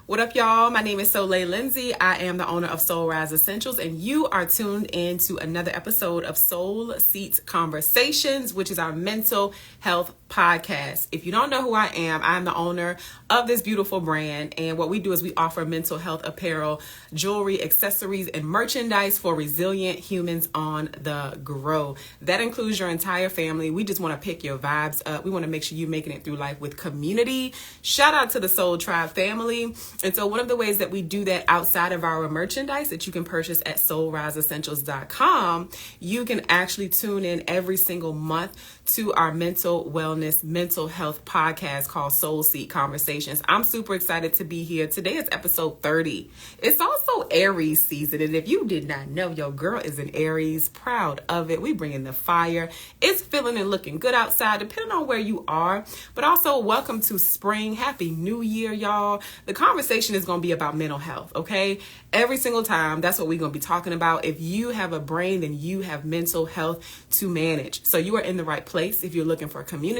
What up, y'all? My name is Soliel Lindsey. I am the owner of Soul Rise Essentials, and you are tuned in to another episode of Soul Seat Conversations, which is our mental health podcast. If you don't know who I am, I'm the owner of this beautiful brand, and what we do is we offer mental health apparel, jewelry, accessories, and merchandise for resilient humans on the grow. That includes your entire family. We just want to pick your vibes up. We want to make sure you're making it through life with community. Shout out to the Soul Tribe family. And so one of the ways that we do that outside of our merchandise that you can purchase at soulriseessentials.com, you can actually tune in every single month to our mental wellness, mental health podcast called Soul Seat Conversations. I'm super excited to be here. Today is episode 30. It's also Aries season. And if you did not know, your girl is an Aries, proud of it. We bring in the fire. It's feeling and looking good outside, depending on where you are. But also, welcome to spring. Happy New Year, y'all. The conversation is going to be about mental health, okay? Every single time, that's what we're going to be talking about. If you have a brain, then you have mental health to manage. So you are in the right place if you're looking for a community.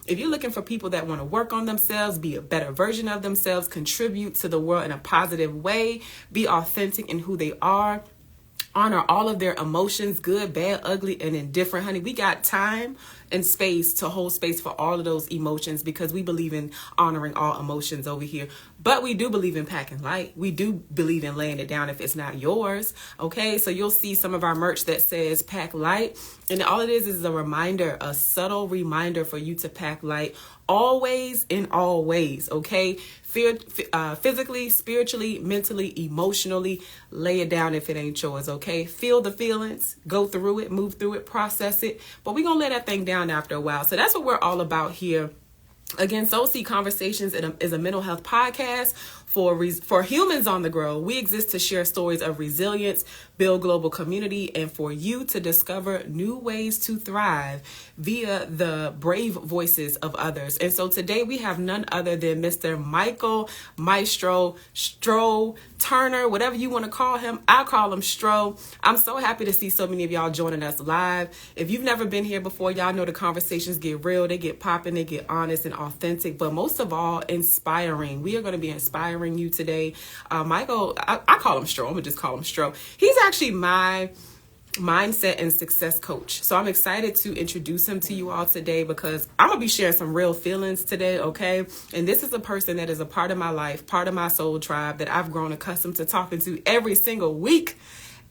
If you're looking for people that want to work on themselves, be a better version of themselves, contribute to the world in a positive way, be authentic in who they are, honor all of their emotions, good, bad, ugly, and indifferent, honey. We got time and space to hold space for all of those emotions because we believe in honoring all emotions over here. But we do believe in packing light. We do believe in laying it down if it's not yours. Okay, so you'll see some of our merch that says pack light. And all it is a reminder, a subtle reminder for you to pack light always in all ways. Okay, physically, spiritually, mentally, emotionally, lay it down if it ain't yours. Okay, feel the feelings, go through it, move through it, process it. But we're going to lay that thing down after a while. So that's what we're all about here. Again, Soul Seat Conversations is a mental health podcast for humans on the grow. We exist to share stories of resilience, build global community, and for you to discover new ways to thrive via the brave voices of others. And so today we have none other than Mr. Michael Maestro Turner, whatever you want to call him. I call him Stro. I'm so happy to see so many of y'all joining us live. If you've never been here before, y'all know the conversations get real, they get popping, they get honest and authentic, but most of all, inspiring. We are going to be inspiring you today. Michael, I call him Stro. I'm going to just call him Stro. He's actually my mindset and success coach. So I'm excited to introduce him to you all today because I'm going to be sharing some real feelings today, okay? And this is a person that is a part of my life, part of my soul tribe that I've grown accustomed to talking to every single week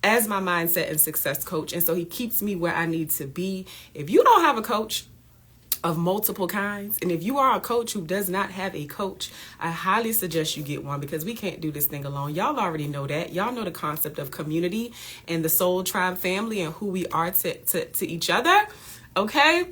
as my mindset and success coach. And so he keeps me where I need to be. If you don't have a coach of multiple kinds, and if you are a coach who does not have a coach, I highly suggest you get one because we can't do this thing alone. Y'all already know that. Y'all know the concept of community and the Soul Tribe family and who we are to each other. Okay?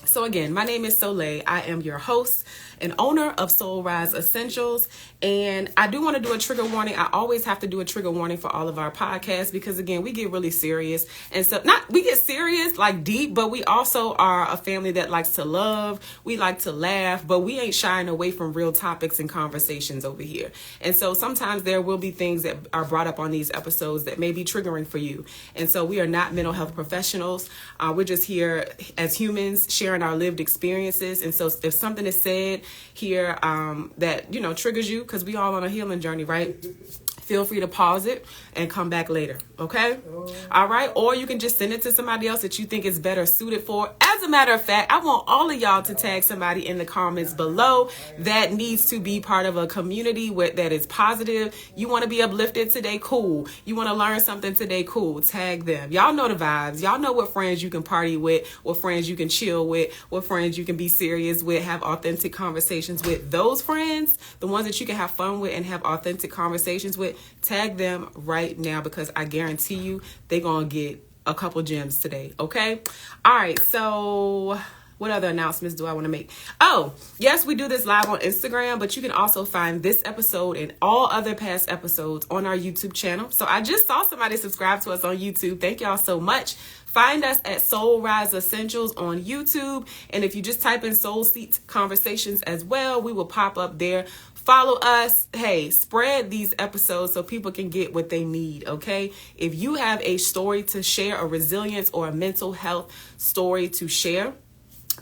So again, my name is Soleil. I am your host and owner of Soul Rise Essentials. And I do want to do a trigger warning. I always have to do a trigger warning for all of our podcasts because, again, we get really serious. And so we get serious, like deep, but we also are a family that likes to love. We like to laugh, but we ain't shying away from real topics and conversations over here. And so sometimes there will be things that are brought up on these episodes that may be triggering for you. And so we are not mental health professionals. We're just here as humans sharing our lived experiences. And so if something is said here that, triggers you, because we all on a healing journey, right? Feel free to pause it and come back later. Okay? All right. Or you can just send it to somebody else that you think is better suited for. As a matter of fact, I want all of y'all to tag somebody in the comments below that needs to be part of a community that is positive. You want to be uplifted today? Cool. You want to learn something today? Cool. Tag them. Y'all know the vibes. Y'all know what friends you can party with, what friends you can chill with, what friends you can be serious with, have authentic conversations with. Those friends, the ones that you can have fun with and have authentic conversations with, tag them right now because I guarantee you they're going to get a couple gems today. Okay. All right. So what other announcements do I want to make? Oh, yes, we do this live on Instagram, but you can also find this episode and all other past episodes on our YouTube channel. So I just saw somebody subscribe to us on YouTube. Thank y'all so much. Find us at Soul Rise Essentials on YouTube. And if you just type in Soul Seat Conversations as well, we will pop up there. Follow us. Hey, spread these episodes so people can get what they need, okay? If you have a story to share, a resilience or a mental health story to share,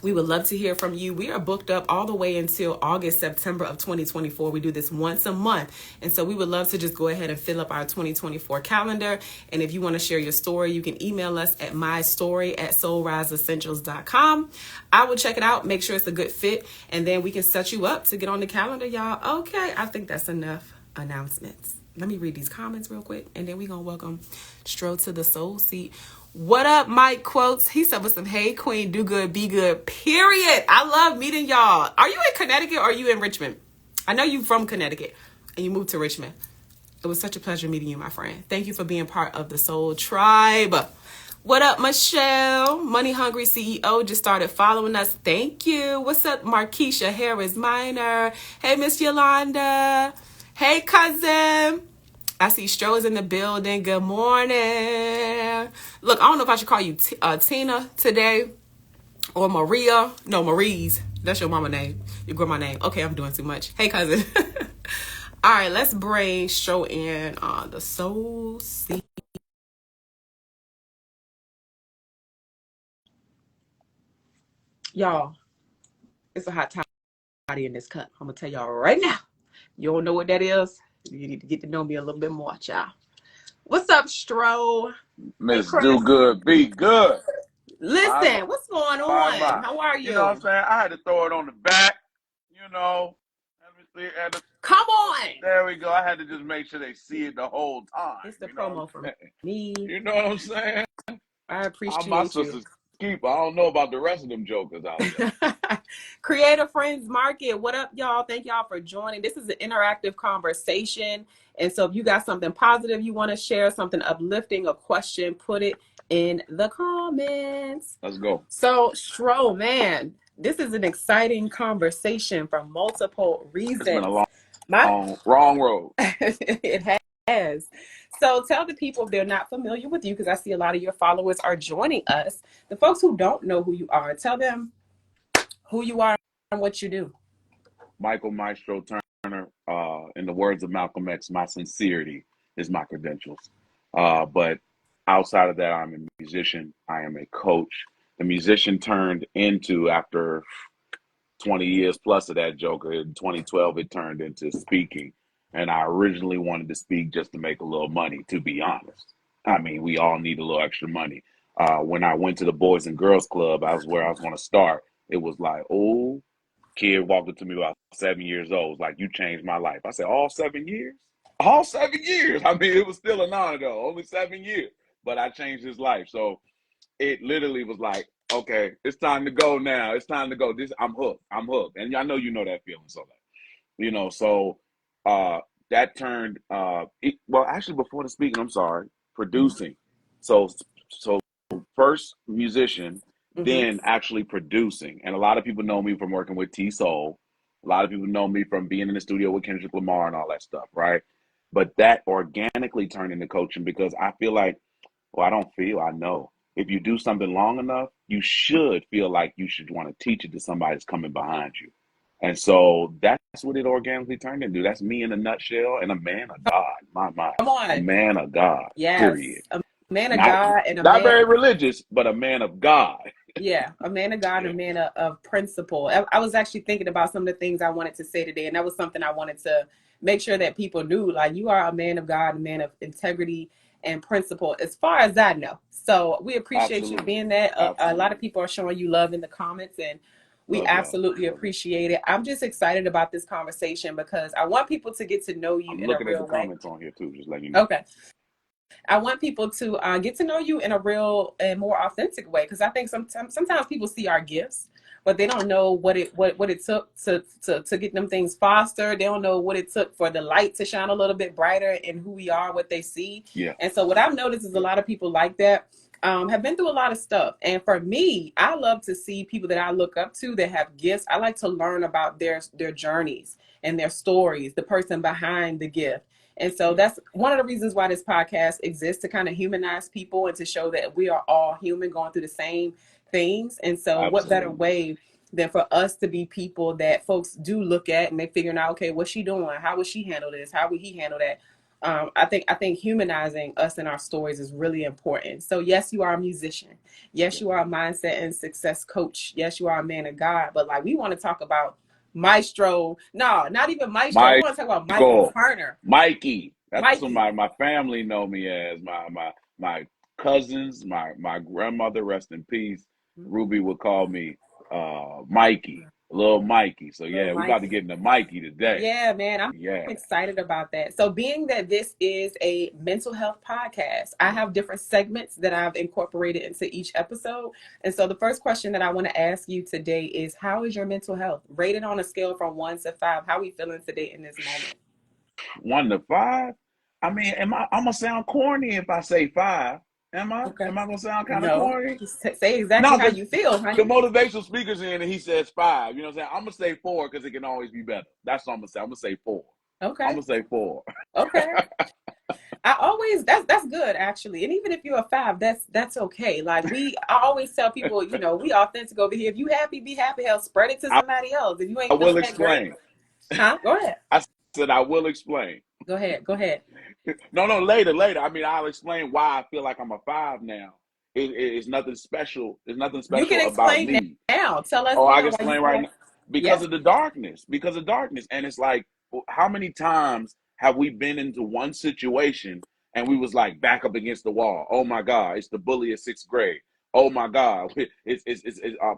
We would love to hear from you. We are booked up all the way until August, September of 2024. We do this once a month. And so we would love to just go ahead and fill up our 2024 calendar. And if you want to share your story, you can email us at mystory@soulriseessentials.com. I will check it out, make sure it's a good fit, and then we can set you up to get on the calendar, y'all. Okay, I think that's enough announcements. Let me read these comments real quick, and then we're going to welcome Stro to the Soul Seat. What up, Mike Quotes? He said with some, hey, queen, do good, be good, period. I love meeting y'all. Are you in Connecticut or are you in Richmond? I know you from Connecticut and you moved to Richmond. It was such a pleasure meeting you, my friend. Thank you for being part of the Soul Tribe. What up, Michelle? Money Hungry CEO just started following us. Thank you. What's up, Markeisha Harris Minor? Hey, Miss Yolanda. Hey, cousin. I see Stro is in the building. Good morning. Look, I don't know if I should call you Tina today or Maria. No, Marie's. That's your mama name. Your grandma name. Okay, I'm doing too much. Hey, cousin. All right, let's bring Stro in on the Soul Seat. Y'all, it's a hot toddy in this cup. I'm going to tell y'all right now. You don't know what that is? You need to get to know me a little bit more, child. What's up, Stro? Miss Do Good, Be Good. Listen, what's going on? How are you? You know what I'm saying? I had to throw it on the back, you know. Come on. There we go. I had to just make sure they see it the whole time. It's the promo for me. You know what I'm saying? I appreciate my sister's keeper. I don't know about the rest of them jokers out there. Creative Friends Market. What up, y'all? Thank y'all for joining. This is an interactive conversation. And so if you got something positive you want to share, something uplifting, a question, put it in the comments. Let's go. So, Stro, man, this is an exciting conversation for multiple reasons. It's been a wrong road. It has. So tell the people if they're not familiar with you, because I see a lot of your followers are joining us. The folks who don't know who you are, tell them who you are and what you do. Michael Maestro Turner, in the words of Malcolm X, my sincerity is my credentials. But outside of that, I'm a musician. I am a coach. The musician turned into, after 20 years plus of that joker, in 2012, it turned into speaking. And I originally wanted to speak just to make a little money, to be honest. I mean, we all need a little extra money. When I went to the Boys and Girls Club, I was where I was going to start. It was like, oh, kid walked up to me about 7 years old. Like, you changed my life. I said, all 7 years? All 7 years. I mean, it was still an honor, though. Only 7 years. But I changed his life. So it literally was like, okay, it's time to go now. It's time to go. I'm hooked. I'm hooked. And I know you know that feeling. So, that turned, well, actually, before the speaking, I'm sorry, producing. So first musician, then actually producing. And a lot of people know me from working with T-Soul. A lot of people know me from being in the studio with Kendrick Lamar and all that stuff, right? But that organically turned into coaching, because I feel like, well, I know. If you do something long enough, you should feel like you should want to teach it to somebody that's coming behind you. And so that's what it organically turned into. That's me in a nutshell, and a man of God. Come on. A man of God. Yes. Period. A man of God and not very religious, but a man of God. Yeah, a man of God and a man of principle. I was actually thinking about some of the things I wanted to say today, and that was something I wanted to make sure that people knew. Like, you are a man of God, a man of integrity and principle, as far as I know. So we appreciate you being that. A lot of people are showing you love in the comments, and we absolutely appreciate it. I'm just excited about this conversation because I want people to get to know you in a real way. I'm looking at the comments on here too, just letting you know. Okay. I want people to get to know you in a real and more authentic way, because I think sometimes people see our gifts, but they don't know what it took to get them things fostered. They don't know what it took for the light to shine a little bit brighter in who we are, what they see. Yeah. And so what I've noticed is a lot of people like that have been through a lot of stuff. And for me, I love to see people that I look up to that have gifts. I like to learn about their journeys and their stories, the person behind the gift. And so that's one of the reasons why this podcast exists, to kind of humanize people and to show that we are all human going through the same things. And so what better way than for us to be people that folks do look at and they figuring out, okay, what's she doing? How would she handle this? How would he handle that? I think humanizing us and our stories is really important. So yes, you are a musician. Yes, you are a mindset and success coach. Yes, you are a man of God. But like, we want to talk about Maestro. No, not even Maestro. We want to talk about Michael Michael, Turner. Mikey. That's what Mikey. my family know me as. My cousins, my grandmother, rest in peace. Ruby would call me Mikey, little Mikey. So Little yeah, we about to Mikey. get into Mikey today. Yeah, man, I'm Yeah. excited about that. So, being that this is a mental health podcast, I have different segments that I've incorporated into each episode. And so, the first question that I want to ask you today is, how is your mental health? Rated on a scale from 1 to 5. How are we feeling today in this moment? 1 to 5. I mean, I'm gonna sound corny if I say 5. Am I? Okay. Am I gonna sound kind of No, corny? just say exactly No, how because you feel, the honey. motivational speaker's in and he says 5. You know what I'm saying? I'm gonna say 4 because it can always be better. That's what I'm gonna say. I'm gonna say 4. I'm Okay. gonna say 4. Okay. That's good actually. And even if you're a 5, that's okay. Like, I always tell people, we authentic over here. If you happy, be happy. Hell, spread it to I, somebody else. If you I ain't will feeling that great, explain. huh? Go ahead. I said I will explain. Go ahead. Go ahead. No, later. I mean, I'll explain why I feel like I'm a 5 now. It's nothing special. There's nothing You can special about explain me. now. Tell us Oh, I now can why you explain feel right like, now. Because yeah. of the darkness. Because of darkness. And it's like, how many times have we been into one situation and we was like back up against the wall? Oh my God, it's the bully of 6th grade. Oh my God,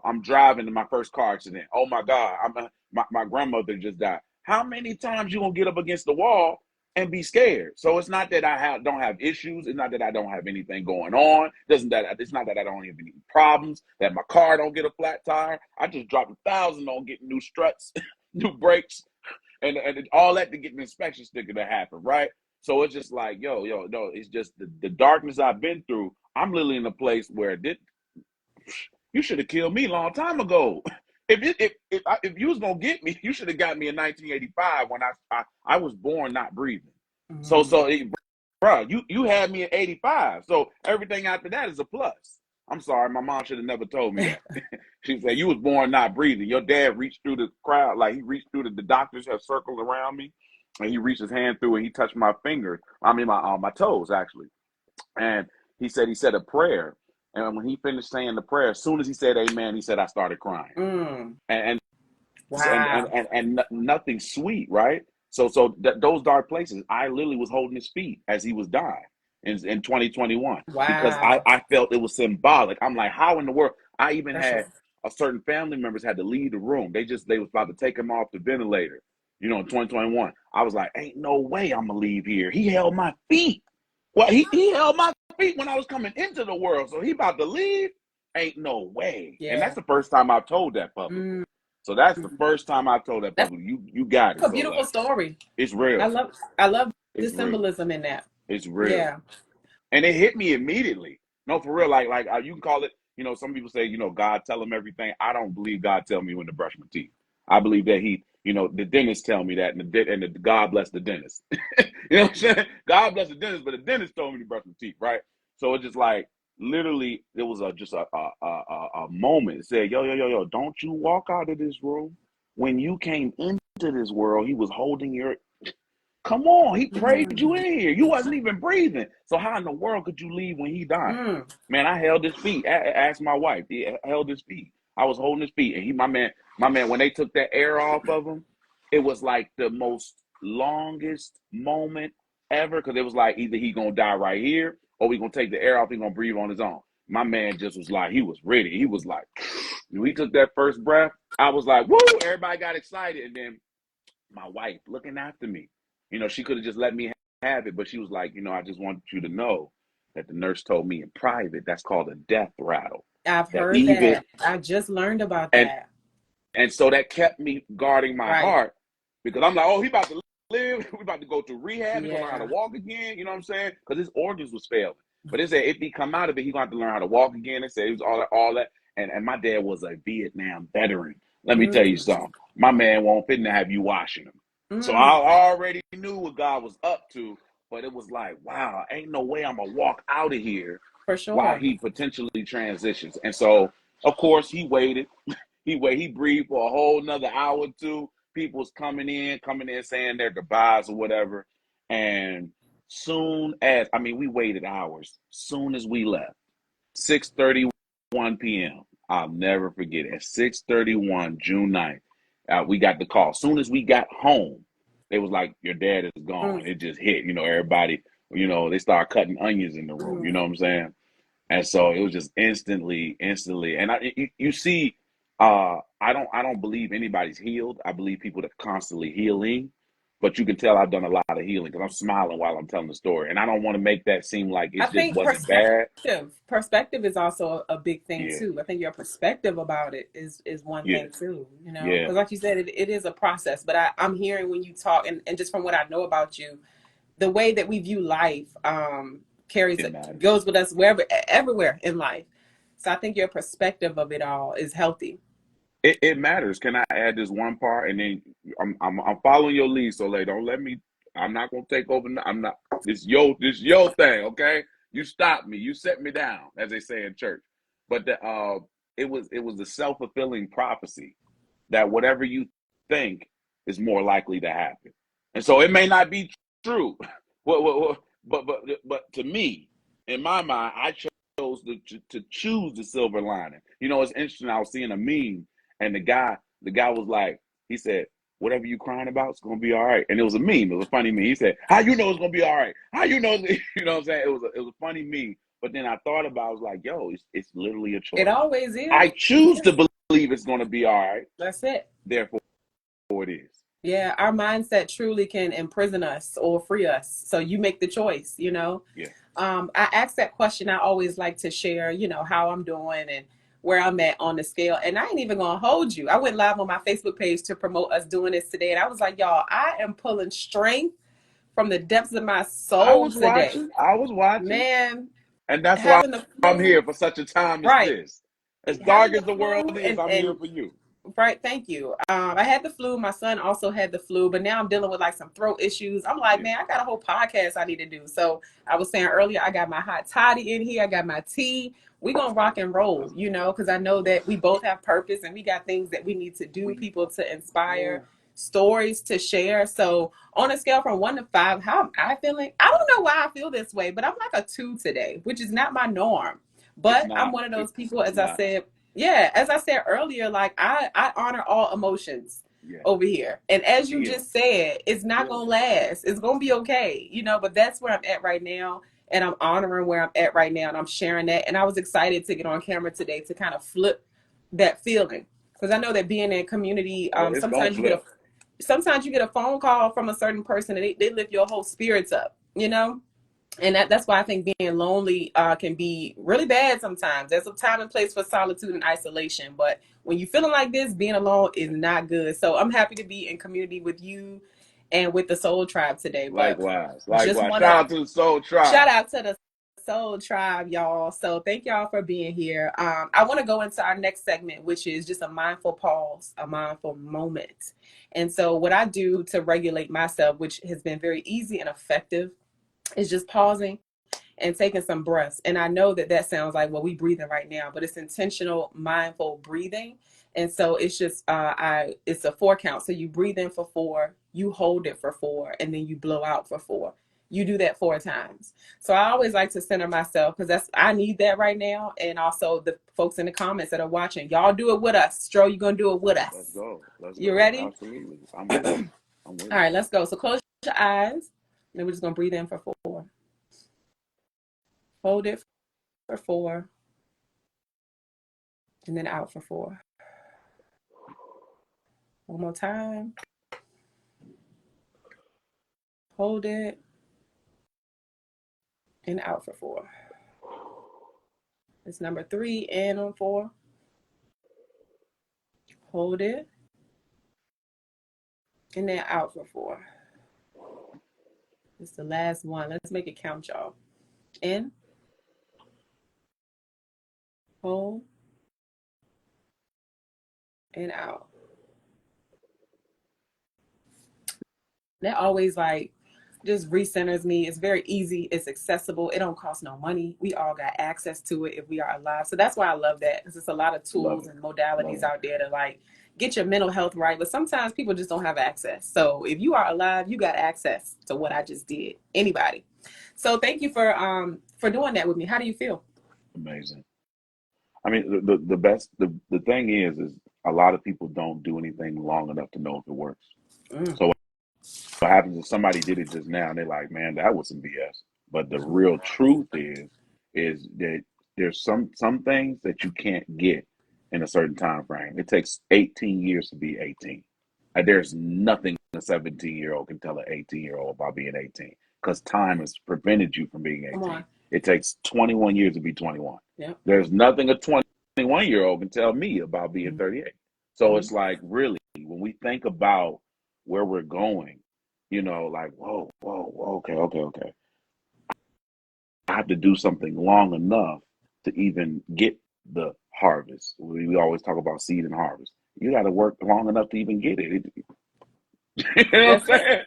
I'm driving in my first car accident. Oh my God, my grandmother just died. How many times you gonna get up against the wall and be scared? So it's not that don't have issues. It's not that I don't have anything going on. It's not that I don't have any problems. That my car don't get a flat tire. I just dropped 1,000 on getting new struts, new brakes, and all that to get an inspection sticker to happen, right? So it's just like, no, it's just the darkness I've been through. I'm literally in a place where you should have killed me a long time ago. If you was gonna get me, you should have got me in 1985 when I was born not breathing. So Mm. bro, you had me in 85. So everything after that is a plus. I'm sorry, my mom should have never told me that. She said you was born not breathing. Your dad reached through the crowd, like he reached through the doctors have circled around me, and he reached his hand through and he touched my fingers. I mean my toes actually, and he said a prayer. And when he finished saying the prayer, as soon as he said amen, he said I started crying. Mm. And Wow. nothing sweet, right? Those dark places, I literally was holding his feet as he was dying in 2021 because Wow. I felt it was symbolic. I'm like, how in the world? I even That's right. had a certain family members had to leave the room. They was about to take him off the ventilator. In 2021, I was like, ain't no way I'm gonna leave here. He held my feet. Well, he held my feet when I was coming into the world. So he about to leave? Ain't no way. And Yeah. that's the first time I've told that publicly. Mm. So that's the first time I told that That's publicly. You got it. a So beautiful like, story. it's I real. love I love the It's real. symbolism in that. It's real. Yeah. And it hit me immediately. No, for real. Like you can call it. Some people say, God tell them everything. I don't believe God tell me when to brush my teeth. I believe that the dentist tell me that, and God bless the dentist. You know what I'm saying? God bless the dentist, but the dentist told me to brush my teeth, right? So it's just like literally, it was just a moment. It said, yo, don't you walk out of this room. When you came into this world, he was holding your. Come on, he prayed you Mm. in here. You wasn't even breathing. So how in the world could you leave when he died? Mm. Man, I held his feet. Asked my wife. He held his feet. I was holding his feet, and my man, when they took that air off of him, it was like the most longest moment ever because it was like either he gonna die right here or we gonna take the air off. He gonna breathe on his own. My man just was like, he was ready. He was like, when he took that first breath, I was like, woo! Everybody got excited, and then my wife looking after me. She could have just let me have it, but she was like, I just want you to know that the nurse told me in private that's called a death rattle. I've That heard even that. I just learned about and that. and so that kept me guarding my Right. heart because I'm like, oh, he about to live. We about to go through rehab. He gonna learn how to Yeah. walk again. You know what I'm saying? Because his organs was failing. But it said if he come out of it, he gonna have to learn how to walk again. It said it was all that. And my dad was a Vietnam veteran. Let me tell you Mm. something. My man won't fit to have you washing him. So I Mm. already knew what God was up to, but it was like, wow, ain't no way I'm gonna walk out of here For while sure. he potentially transitions. And so, of course, he waited. He breathed for a whole nother hour or two. People was coming in saying their goodbyes or whatever. And Soon as, I mean, we waited hours. Soon as we left, 6:31 p.m. I'll never forget it. At 6:31, June 9th, we got the call. Soon as we got home, it was like, your dad is gone. Mm. It just hit, everybody, they start cutting onions in the room. You know what I'm saying? And so it was just instantly. And you see, I don't believe anybody's healed. I believe people that are constantly healing, but you can tell I've done a lot of healing because I'm smiling while I'm telling the story. And I don't want to make that seem like I it just think wasn't bad. perspective is also a big thing Yeah, too. I think your perspective about it is one yeah, thing too, yeah, because like you said, it is a process, but I'm hearing when you talk, and just from what I know about you, the way that we view life it matters. goes with us everywhere in life. So I think your perspective of it all is healthy. It matters. Can I add this one part? And then I'm following your lead, so don't let me. I'm not gonna take over. I'm not. This your thing, okay? You stop me. You set me down, as they say in church. But it was the self-fulfilling prophecy that whatever you think is more likely to happen, and so it may not be true. But to me, in my mind, I chose to choose the silver lining. It's interesting. I was seeing a meme, and the guy was like, he said, "Whatever you crying about, it's gonna be all right." And it was a meme. It was a funny meme. He said, "How you know it's gonna be all right? How you know?" You know what I'm saying? It was a funny meme. But then I thought about, I was like, "Yo, it's literally a It choice. always is. I choose to believe it's gonna be all right. That's it. Therefore, it is." Yeah, our mindset truly can imprison us or free us. So you make the choice. Yeah. I ask that question. I always like to share, how I'm doing and where I'm at on the scale. And I ain't even gonna hold you. I went live on my Facebook page to promote us doing this today. And I was like, y'all, I am pulling strength from the depths of my I soul was today. watching. I was watching. Man, And that's why having the I'm flu, here for such a time as right. this. As Having dark the as the world flu is, I'm here and for you. right, thank you. I had the flu. My son also had the flu, but now I'm dealing with like some throat issues. I'm like, Yeah. man, I got a whole podcast I need to do. So I was saying earlier, I got my hot toddy in here. I got my tea. We gonna rock and roll, Let's because I know that we both have purpose and we got things that we need to do, we people to yeah. inspire, stories to share. So on a scale from 1 to 5, how am I feeling? I don't know why I feel this way, but I'm like a 2 today, which is not my norm. It's But I'm not. one of those people, It's as I not. said, yeah, as I said earlier, like I honor all emotions Yeah. over here. And as you Yeah. just said, it's not Yeah. gonna last. It's gonna be okay, but that's where I'm at right now. And I'm honoring where I'm at right now and I'm sharing that. And I was excited to get on camera today to kind of flip that feeling. Because I know that being in community, Oh, it's gonna flip. sometimes you get a phone call from a certain person and they lift your whole spirits up. And that's why I think being lonely can be really bad sometimes. There's a time and place for solitude and isolation, but when you're feeling like this, being alone is not good. So I'm happy to be in community with you and with the Soul Tribe today. But Likewise. just Likewise. want Shout to out to the Soul Tribe. shout out to the Soul Tribe, y'all. So thank y'all for being here. I want to go into our next segment, which is just a mindful pause, a mindful moment. And so what I do to regulate myself, which has been very easy and effective, is just pausing and taking some breaths. And I know that sounds like, well, we breathing right now, but it's intentional, mindful breathing. And so it's just, it's a 4 count. So you breathe in for 4, you hold it for 4, and then you blow out for 4. You do that 4 times. So I always like to center myself because I need that right now. And also the folks in the comments that are watching, y'all do it with us. Stro, you're going to do it with Let's us. go. Let's You go. ready? Absolutely. I'm with it. I'm with All it. right, let's go. So close your eyes. And then we're just going to breathe in for 4. Hold it for 4. And then out for 4. One more time. Hold it. And out for 4. It's number 3. In on 4. Hold it. And then out for 4. It's the last one. Let's make it count, y'all. In. Hold. And out. That always just recenters me. It's very easy. It's accessible. It don't cost no money. We all got access to it if we are alive. So that's why I love that, because it's a lot of Love tools it. and Love modalities it. out there to get your mental health right. But sometimes people just don't have access. So if you are alive, you got access to what I just did. Anybody. So thank you for doing that with me. How do you feel? Amazing. I mean, the thing is a lot of people don't do anything long enough to know if it works. Mm. So what happens is somebody did it just now and they're like, man, that was some BS. But the real truth is that there's some things that you can't get in a certain time frame. It takes 18 years to be 18. There's nothing a 17-year-old can tell an 18-year-old about being 18 because time has prevented you from being Come 18. on. It takes 21 years to be 21. Yep. There's nothing a 21-year-old can tell me about being 38. So it's like, really, when we think about where we're going, like, whoa, okay. I have to do something long enough to even get the harvest. We always talk about seed and harvest. You got to work long enough to even get it. You know what I'm Yes. saying?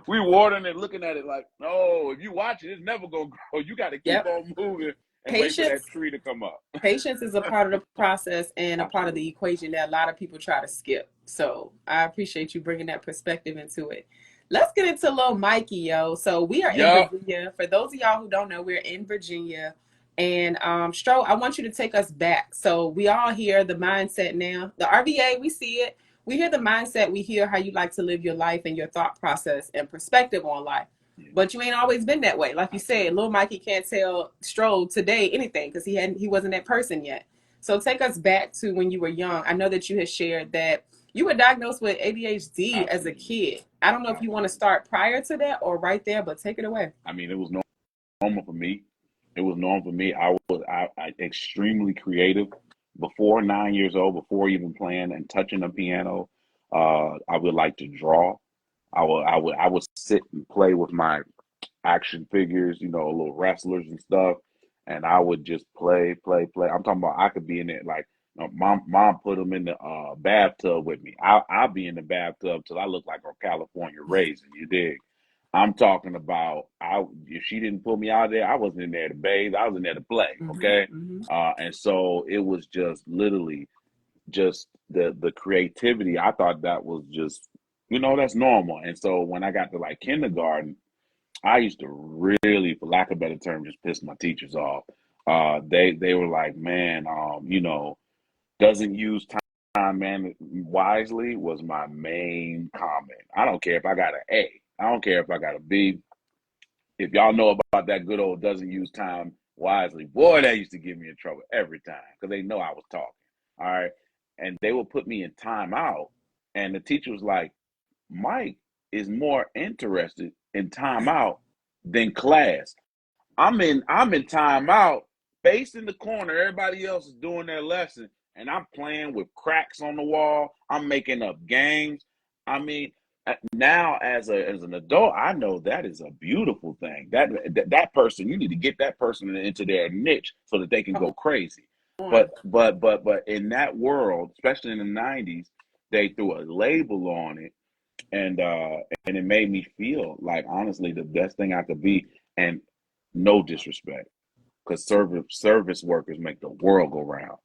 We watering and looking at it like, no, if you watch it, it's never going to grow. You got to keep Yep. on moving and wait for Patience. that tree to come up. Patience is a part of the process and a part of the Absolutely. equation that a lot of people try to skip. So I appreciate you bringing that perspective into it. Let's get into little Mikey, yo. So we are in Yup. Virginia. For those of y'all who don't know, we're in Virginia. And Stro, I want you to take us back. So we all hear the mindset now. The RVA, we see it. We hear the mindset. We hear how you like to live your life and your thought process and perspective on life. Yeah, But you ain't always been that way. Like you said, absolutely. little Mikey can't tell Stroll today anything because he wasn't that person yet. So take us back to when you were young. I know that you had shared that you were diagnosed with ADHD as a Absolutely. kid. I don't know if you want to Absolutely. start prior to that or right there, but take it away. I mean, it was normal for me. It was normal for me. I extremely creative before 9 years old, before even playing and touching a piano. I would like to draw. I would sit and play with my action figures, little wrestlers and stuff, and I would just play. I'm talking about I could be in it like mom put them in the bathtub with me. I'll be in the bathtub till I look like a California raisin. You dig? I'm talking about if she didn't pull me out of there, I wasn't in there to bathe. I was in there to play. Mm-hmm, Okay. mm-hmm. And so it was just literally just the creativity. I thought that was just, that's normal. And so when I got to like kindergarten, I used to really, for lack of a better term, just piss my teachers off. They were like, man, doesn't use time man wisely was my main comment. I don't care if I got an A. I don't care if I got a B. If y'all know about that good old doesn't use time wisely, boy, that used to get me in trouble every time because they know I was talking. All right. And they would put me in timeout. And the teacher was like, Mike is more interested in timeout than class. I'm in timeout, facing the corner. Everybody else is doing their lesson, and I'm playing with cracks on the wall. I'm making up games. I mean, now as an adult, I know that is a beautiful thing. That person, you need to get that person into their niche so that they can Come go crazy. on. But in that world, especially in the '90s, they threw a label on it, and it made me feel like honestly the best thing I could be. And no disrespect, because service workers make the world go round.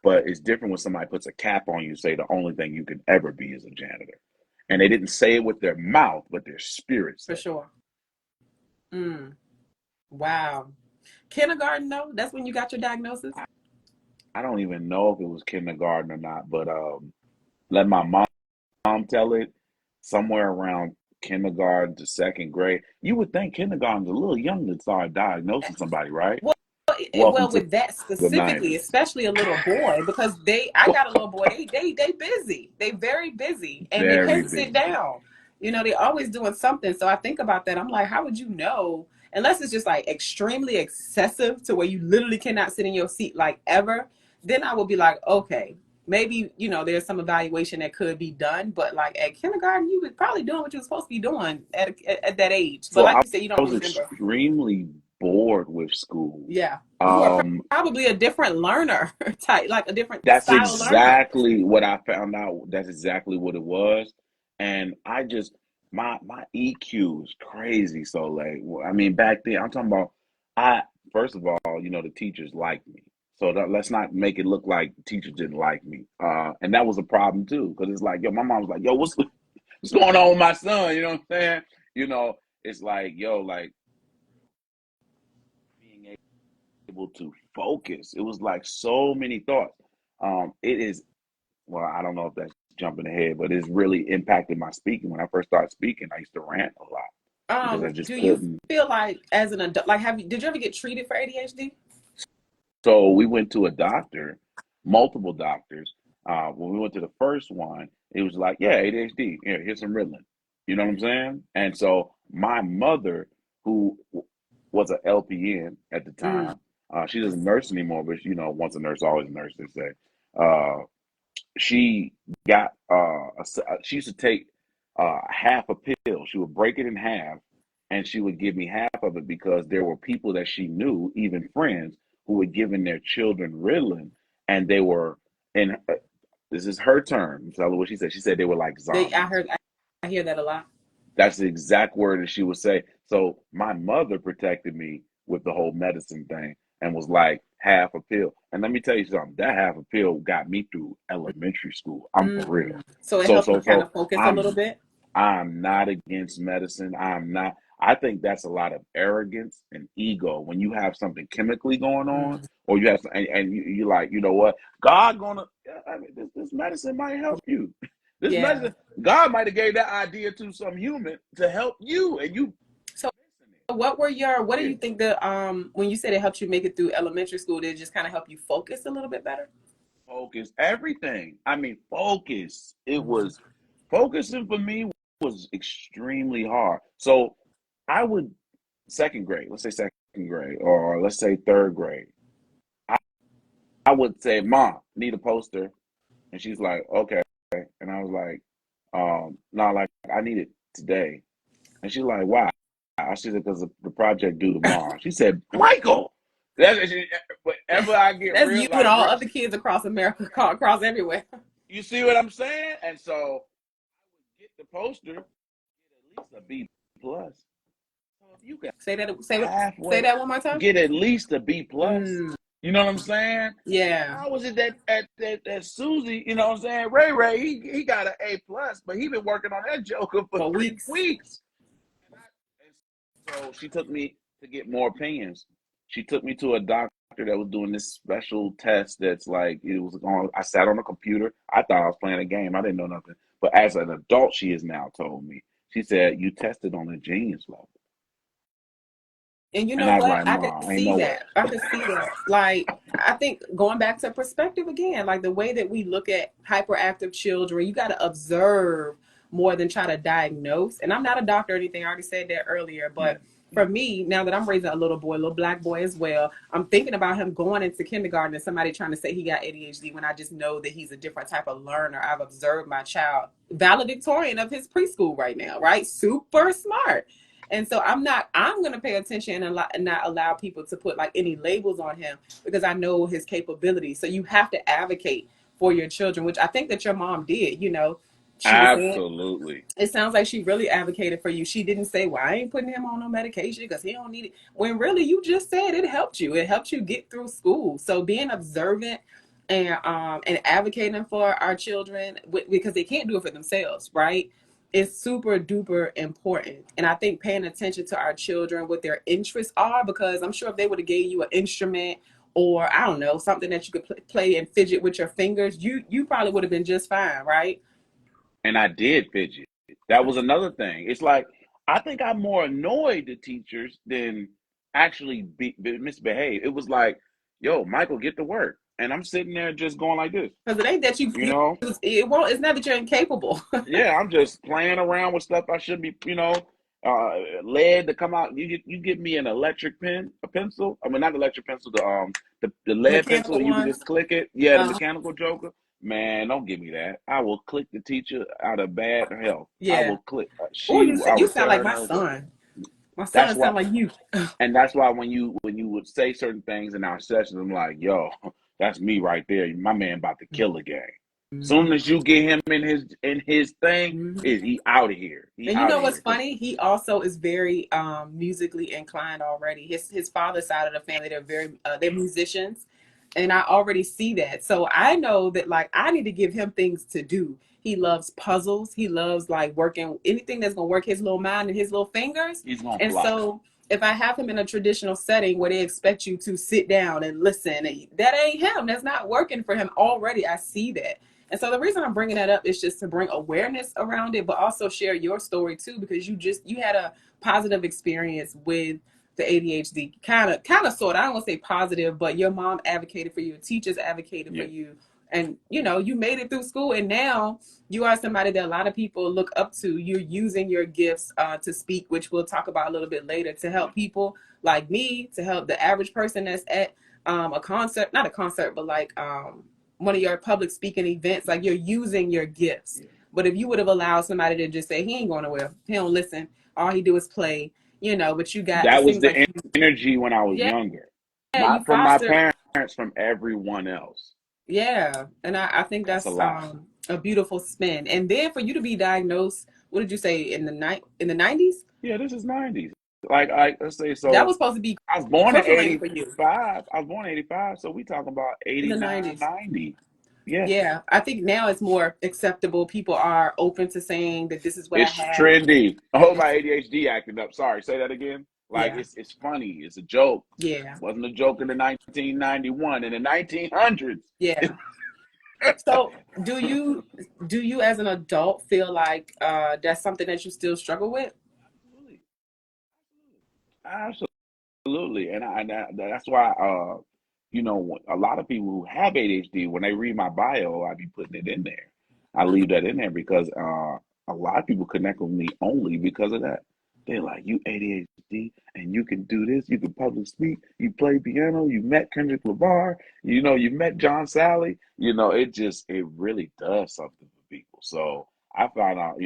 But it's different when somebody puts a cap on you, say the only thing you can ever be is a janitor. And they didn't say it with their mouth, but their spirit For said it. sure. Mm. Wow. Kindergarten, though, that's when you got your diagnosis? I don't even know if it was kindergarten or not, but let my mom tell it, somewhere around kindergarten to second grade. You would think kindergarten's a little young to start diagnosing somebody, right? Well, Welcome well, to with that the specifically, 90s. especially a little boy, because I got a little boy. They busy. They very busy, and they Very can't sit busy. down. They always doing something. So I think about that. I'm like, how would you know? Unless it's just like extremely excessive to where you literally cannot sit in your seat like ever. Then I would be like, okay, maybe there's some evaluation that could be done. But like at kindergarten, you was probably doing what you were supposed to be doing at that age. But So like I you said, you don't was remember. extremely bored with school. Yeah. You are Um, probably a different learner type, like a different that's style learner. exactly what I found out. That's exactly what it was. And I just my EQ is crazy. So like I mean back then I'm talking about I first of all, the teachers liked me. So let's not make it look like teachers didn't like me. And that was a problem too, because it's like, yo, my mom was like, yo, what's going on with my son? You know what I'm saying? You know, it's like, yo, like being able to focus. It was like so many thoughts. It is, well, I don't know if that's jumping ahead, but it's really impacted my speaking. When I first started speaking, I used to rant a lot because I just Do you couldn't. feel like as an adult, like did you ever get treated for ADHD? So we went to a doctor, multiple doctors. When we went to the first one, it was like, yeah, ADHD. Yeah, here's some Ritalin. You know what I'm saying? And so my mother, who was an LPN at the Mm. time, she doesn't nurse anymore, but you know, once a nurse, always a nurse. They say. Uh, she got she used to take half a pill. She would break it in half, and she would give me half of it because there were people that she knew, even friends, who were giving their children Ritalin, and they were in. This is her term. Tell her what she said. She said they were like zombies. I hear that a lot. That's the exact word that she would say. So my mother protected me with the whole medicine thing and was like half a pill. And let me tell you something, that half a pill got me through elementary school. I'm for real. So it So helped you so kind of so focus a little I'm bit. I'm not against medicine. I'm not. I think that's a lot of arrogance and ego when you have something chemically going on, Mm. or you have and you like, you know what, God gonna, I mean, this medicine might help you. This Yeah. medicine, God might have gave that idea to some human to help you, and you So missing what do it. you think when you said it helped you make it through elementary school, did it just kind of help you focus a little bit better? Focus, everything. I mean, focus. It Mm. was focusing for me was extremely hard. So I would second grade, let's say second grade, or let's say third grade. I, I would say, Mom, need a poster. And she's like, okay. And I was like, no, like I need it today. And she's like, why? I said, because the project due tomorrow. She said, Michael, that's whenever I get That's real, you and like all real, other kids across America, across everywhere. you see what I'm saying? And so get the poster, get at least a B plus. So if you got Say halfway, that one more time. get at least a B plus. Mm. You know what I'm saying? Yeah. How was it that Susie, you know what I'm saying? Ray, he got an A plus, but he been working on that Joker for For 3 weeks. weeks. And so she took me to get more opinions. She took me to a doctor that was doing this special test that's like it was on. I sat on a computer. I thought I was playing a game. I didn't know nothing. But as an adult, she has now told me. She said you tested on a genius level, And you and know I was what? like, I could "Ma, ain't see no way." that. I could see that. Like, I think going back to perspective again, like the way that we look at hyperactive children, you got to observe more than try to diagnose. And I'm not a doctor or anything. I already said that earlier. But for me, now that I'm raising a little boy, a little black boy as well, I'm thinking about him going into kindergarten and somebody trying to say he got ADHD when I just know that he's a different type of learner. I've observed my child valedictorian of his preschool right now, right? Super smart. And so I'm going to pay attention and not allow people to put like any labels on him because I know his capabilities. So you have to advocate for your children, which I think that your mom did, she was saying, Absolutely. it sounds like she really advocated for you. She didn't say, well, I ain't putting him on no medication because he don't need it. When really you just said it helped you. It helped you get through school. So being observant and advocating for our children because they can't do it for themselves, right? Is super duper important. And I think paying attention to our children, what their interests are, because I'm sure if they would have gave you an instrument or I don't know, something that you could play and fidget with your fingers, you probably would have been just fine, right? And I did fidget. That was another thing. It's like I think I'm more annoyed at teachers than actually misbehave. It was like, yo, Michael, get to work, and I'm sitting there just going like this, Because it ain't that you know. it's not that you're incapable. Yeah, I'm just playing around with stuff I should be, lead to come out. You give me an electric pen, a pencil. I mean, not electric pencil, the lead pencil. Mechanical You can ones. just click it. Yeah, the Uh, mechanical joker. Man, don't give me that. I will click the teacher out of bad health. I yeah. will click. Or I you will sound tear like her my nerves up. son. My That's son why, sound like you. and that's why when you would say certain things in our sessions, I'm like, yo, that's me right there. My man about to kill a game. Soon as you get him in his thing, Mhm. is he out of here? He And you out know of what's here. funny? He also is very musically inclined already. His father's side of the family, they're musicians. And I already see that. So I know that like I need to give him things to do. He loves puzzles. He loves like working anything that's gonna work his little mind and his little fingers. He's gonna And fly. so if I have him in a traditional setting where they expect you to sit down and listen, that ain't him. That's not working for him already. I see that. And so the reason I'm bringing that up is just to bring awareness around it, but also share your story too, because you had a positive experience with the ADHD, kind of sort. I don't want to say positive, but your mom advocated for you, teachers advocated for Yeah. you, and you made it through school, and now you are somebody that a lot of people look up to. You're using your gifts to speak, which we'll talk about a little bit later, to help people like me, to help the average person that's at a concert, not a concert, but like one of your public speaking events. Like you're using your gifts. Yeah. But if you would have allowed somebody to just say he ain't going nowhere, he don't listen, all he do is play, but it That was seems like the energy when I was yeah, younger. you Not from my fostered, parents, from everyone else. yeah. And I think That's a that's lot. a beautiful spin. And then for you to be diagnosed, what did you say, in the 90s? Yeah, this is 90s. Like let's say, That was so supposed to be I was born in crippling for you 85. I was born in 85, so we talking about in the 89, 90s. 90. Yeah. Yeah, I think now it's more acceptable. People are open to saying that this is what I It's have. trendy. Oh, my It's ADHD acting up. Sorry, say that again. Like yeah, it's funny. It's a joke. yeah, Wasn't a joke in the 1991. In the 1900s. yeah. So do you as an adult feel like that's something that you still struggle with? Absolutely. Absolutely. Absolutely, that's why a lot of people who have ADHD, when they read my bio, I be putting it in there. I leave that in there because a lot of people connect with me only because of that. They're like, you ADHD and you can do this, you can public speak, you play piano, you met Kendrick Lamar, you met John Sally. It really does something for people. So I found out,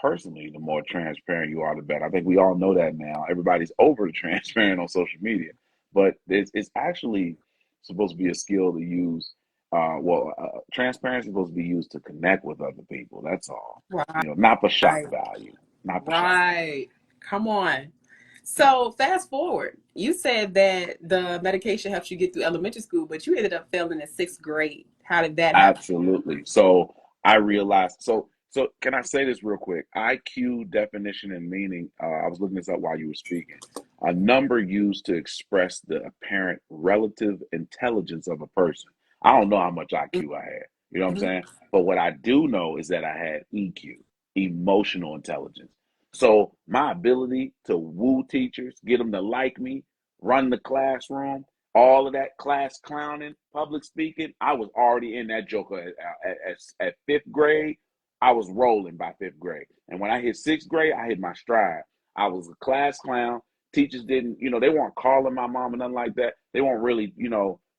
personally, the more transparent you are, the better. I think we all know that now. Everybody's over transparent on social media, but it's actually supposed to be a skill to use. Transparency is supposed to be used to connect with other people. That's all. Right. Not for shock value. Not for shock value. Right. Come on. So fast forward. You said that the medication helps you get through elementary school, but you ended up failing in sixth grade. How did that happen? Absolutely. So I realized. So can I say this real quick? IQ definition and meaning. I was looking this up while you were speaking. A number used to express the apparent relative intelligence of a person. I don't know how much IQ I had. You know what I'm Mhm. saying? But what I do know is that I had EQ, emotional intelligence. So my ability to woo teachers, get them to like me, run the classroom, all of that class clowning, public speaking, I was already in that joker at fifth grade. I was rolling by fifth grade. And when I hit sixth grade, I hit my stride. I was a class clown. Teachers didn't, they weren't calling my mom and nothing like that. They weren't really,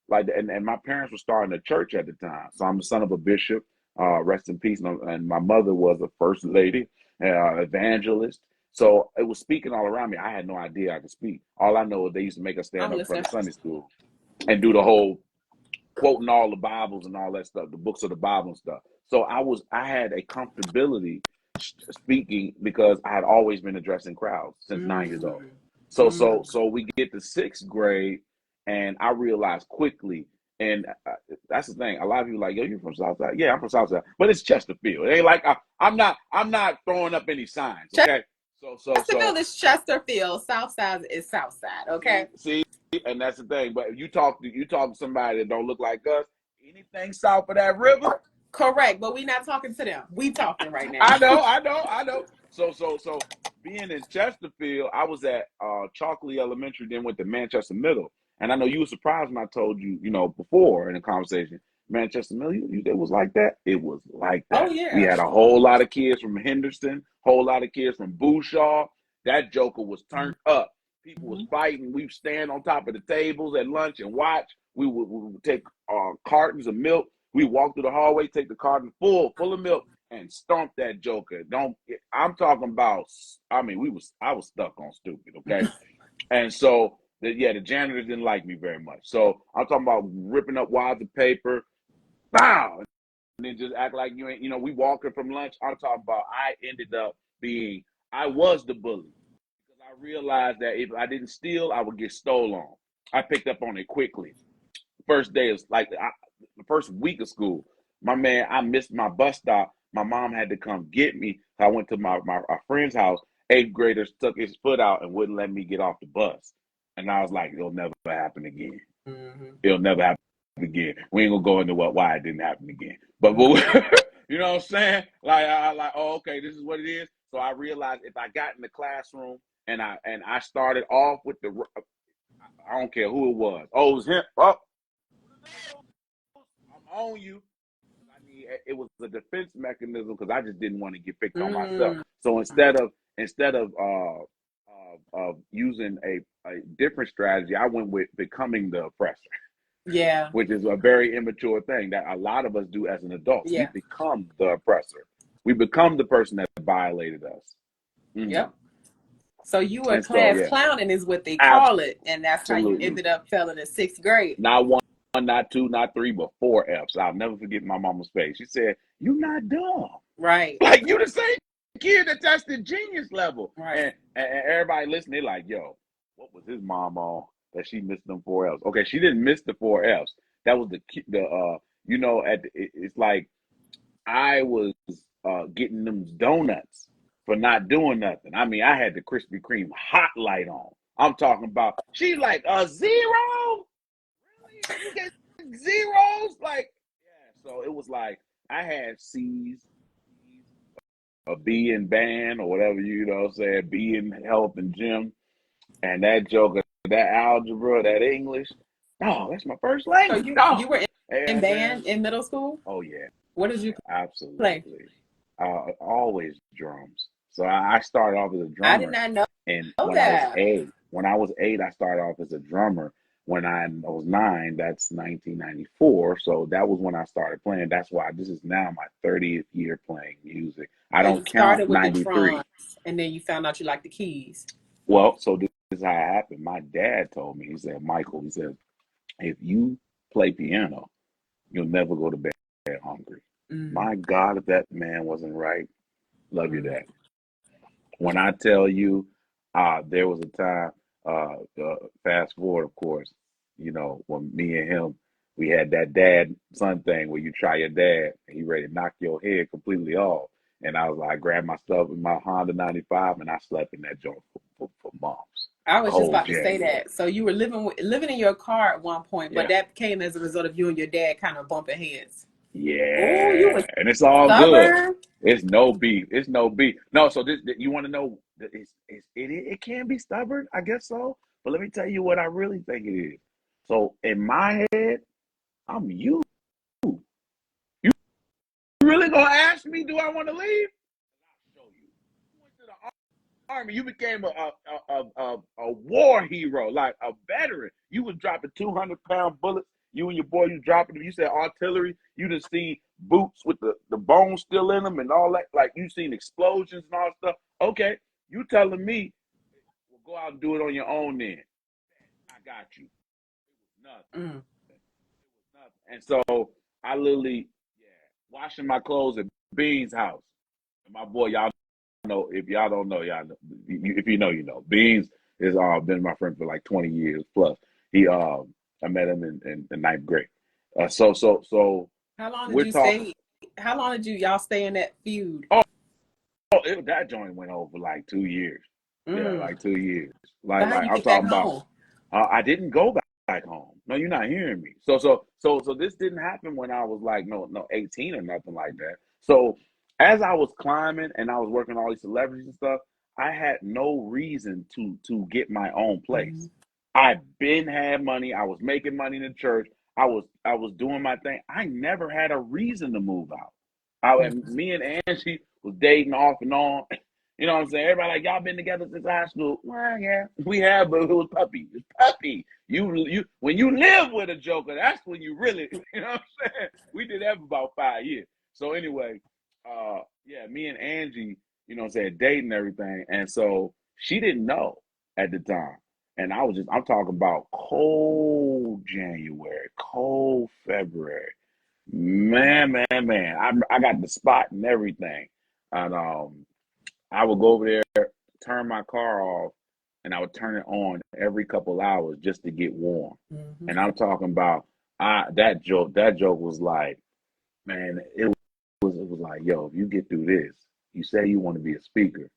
like that. And my parents were starting a church at the time. So I'm the son of a bishop, rest in peace. And my mother was a first lady, evangelist. So it was speaking all around me. I had no idea I could speak. All I know is they used to make us stand I'm up in front listening. of Sunday school and do the whole quoting all the Bibles and all that stuff, the books of the Bible and stuff. So I had a comfortability speaking because I had always been addressing crowds since 9 years old. Mm, So mm. so so we get to sixth grade, and I realized quickly, and that's the thing. A lot of people are like, yo, you're from Southside. Yeah, I'm from Southside, but it's Chesterfield. It ain't like I'm not throwing up any signs. Okay, Chesterfield so is Chesterfield. Southside is Southside. Okay. see, and that's the thing. But you talk to somebody that don't look like us. Anything south of that river, Correct, but we not talking to them. We talking right now. I know. So being in Chesterfield, I was at Chalkley Elementary, then went to Manchester Middle. And I know you were surprised when I told you, before in the conversation, Manchester Middle, it was like that. It was like Oh that. We yeah. had a whole lot of kids from Henderson, whole lot of kids from Bouchaw. That joker was turned up. People was Mhm. fighting. We would stand on top of the tables at lunch and watch. We would take cartons of milk. We walk through the hallway, take the carton full of milk, and stomp that joker. Don't I'm talking about? I mean, I was stuck on stupid, okay? And so the janitors didn't like me very much. So I'm talking about ripping up wads of paper, bow, and then just act like you ain't. We walking from lunch. I'm talking about. I was the bully because I realized that if I didn't steal, I would get stolen on. I picked up on it quickly. first day is like the first week of school. My man, I missed my bus stop. My mom had to come get me. I went to my friend's house. Eighth graders took his foot out and wouldn't let me get off the bus. And I was like, it'll never happen again. It'll never happen again. We ain't gonna go into why it didn't happen again. But you know what I'm saying? Like I like, oh, okay, this is what it is. So I realized if I got in the classroom and I started off with I don't care who it was. Oh, it was him. Oh, I'm on you. It was a defense mechanism because I just didn't want to get picked on myself. So instead of using a different strategy, I went with becoming the oppressor. Yeah. Which is a very immature thing that a lot of us do as an adult. Yeah. We become the oppressor. We become the person that violated us. Yep. So you were class clowning is what they call it. And that's how you ended up failing in sixth grade. Not one, not two, not three, but 4 F's. I'll never forget my mama's face. She said, "You're not dumb." Right. Like you the same kid that's the genius level. Right. And everybody listening, like, yo, what was his mom on that she missed them 4 F's? Okay, she didn't miss the 4 F's. That was you know, it's like I was getting them donuts for not doing nothing. I mean, I had the Krispy Kreme hot light on. I'm talking about, she's like, a zero? Really? You get zeros? Like, yeah. So it was like, I had C's, a B in band or whatever, you know what I'm saying, B in health and gym. And that joker, that algebra, that English, oh, that's my first language. So you were in band in middle school? Oh, yeah. What did you Absolutely. Play? Always drums. So I started off as a drummer. I did not know and that. When I was 8, I started off as a drummer. When I was 9, that's 1994. So that was when I started playing. That's why this is now my 30th year playing music. I don't count with 93. The drums, and then you found out you liked the keys. Well, so this is how it happened. My dad told me, he said, Michael, he said, if you play piano, you'll never go to bed hungry. My God, if that man wasn't right, love you, Dad. When I tell you, there was a time, fast forward, of course, you know, when me and him, we had that dad-son thing where you try your dad and he ready to knock your head completely off. And I was like, I grabbed my stuff in my Honda 95 and I slept in that joint for months. I was just about to say that. So you were living in your car at one point, but that came as a result of you and your dad kind of bumping heads. Yeah. Ooh, and it's all stubborn. Good. It's no beef. It's no beef. No, so this you want to know, it can be stubborn, I guess so. But let me tell you what I really think it is. So in my head, I'm you. You really gonna ask me, do I want to leave? I'll show you. You went to the Army. You became a war hero, like a veteran. You was dropping 200-pound bullets. You and your boy, you dropping them. You said artillery. You done seen boots with the bones still in them and all that. Like you seen explosions and all stuff. Okay, you telling me, well, go out and do it on your own then. I got you. It was nothing. It was nothing. And so I literally, washing my clothes at Bean's house. And my boy, y'all know, if y'all don't know, y'all know. If you know, you know. Beans has been my friend for like 20 years plus. I met him in 9th grade. So how long did you stay? How long did y'all stay in that feud? That joint went over like 2 years. Yeah, like 2 years. Like I'm talking about. I didn't go back home. No, you're not hearing me. So this didn't happen when I was like no 18 or nothing like that. So as I was climbing and I was working all these celebrities and stuff, I had no reason to get my own place. I had money. I was making money in the church. I was doing my thing. I never had a reason to move out. Me and Angie was dating off and on. You know what I'm saying? Everybody like, y'all been together since high school. Well, yeah, we have, but it was puppy. It's puppy. You when you live with a joker, that's when you really, you know what I'm saying? We did that for about 5 years. So anyway, me and Angie, you know what I'm saying, dating and everything. And so she didn't know at the time. And I'm talking about cold January, cold February. Man. I got the spot and everything. And I would go over there, turn my car off, and I would turn it on every couple hours just to get warm. And I'm talking about That joke was like, man, it was like, yo, if you get through this, you say you want to be a speaker.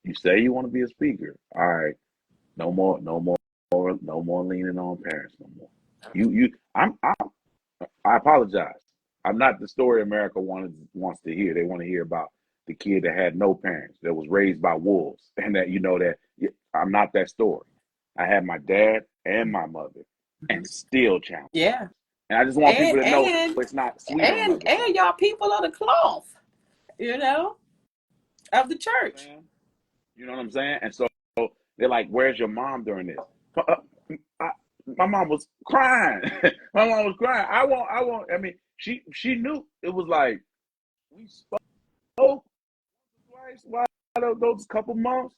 You say you want to be a speaker. All right, no more leaning on parents no more. I apologize. I'm not the story America wants to hear. They want to hear about the kid that had no parents, that was raised by wolves, and that I'm not that story. I had my dad and my mother, and still challenges. Yeah. And I just want And people to know and it's not sweet on and other side. and y'all people of the cloth, you know, of the church. You know what I'm saying? And so they're like, "Where's your mom during this?" I, my mom was crying. My mom was crying. I won't. I mean, she knew it was like we spoke twice while those couple months.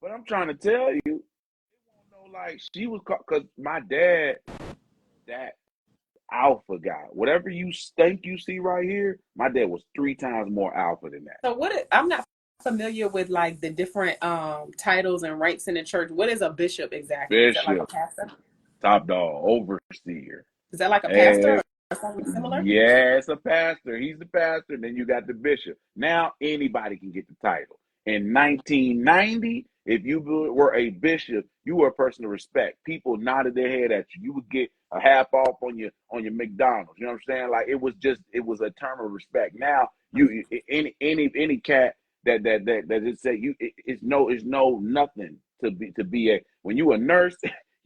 But I'm trying to tell you, like she was because my dad, that alpha guy. Whatever you think you see right here, my dad was 3 times more alpha than that. So I'm not familiar with like the different titles and ranks in the church. What is a bishop exactly? Is that like a Bishop, pastor? top dog, overseer. Is that like a pastor And or something similar? yeah, it's a pastor. He's the pastor. Then you got the bishop. Now anybody can get the title. In 1990, if you were a bishop, you were a person of respect. People nodded their head at you. You would get a half off on your McDonald's. You know what I'm saying? Like it was a term of respect. Now any cat that just say it's no nothing to be a when you a nurse.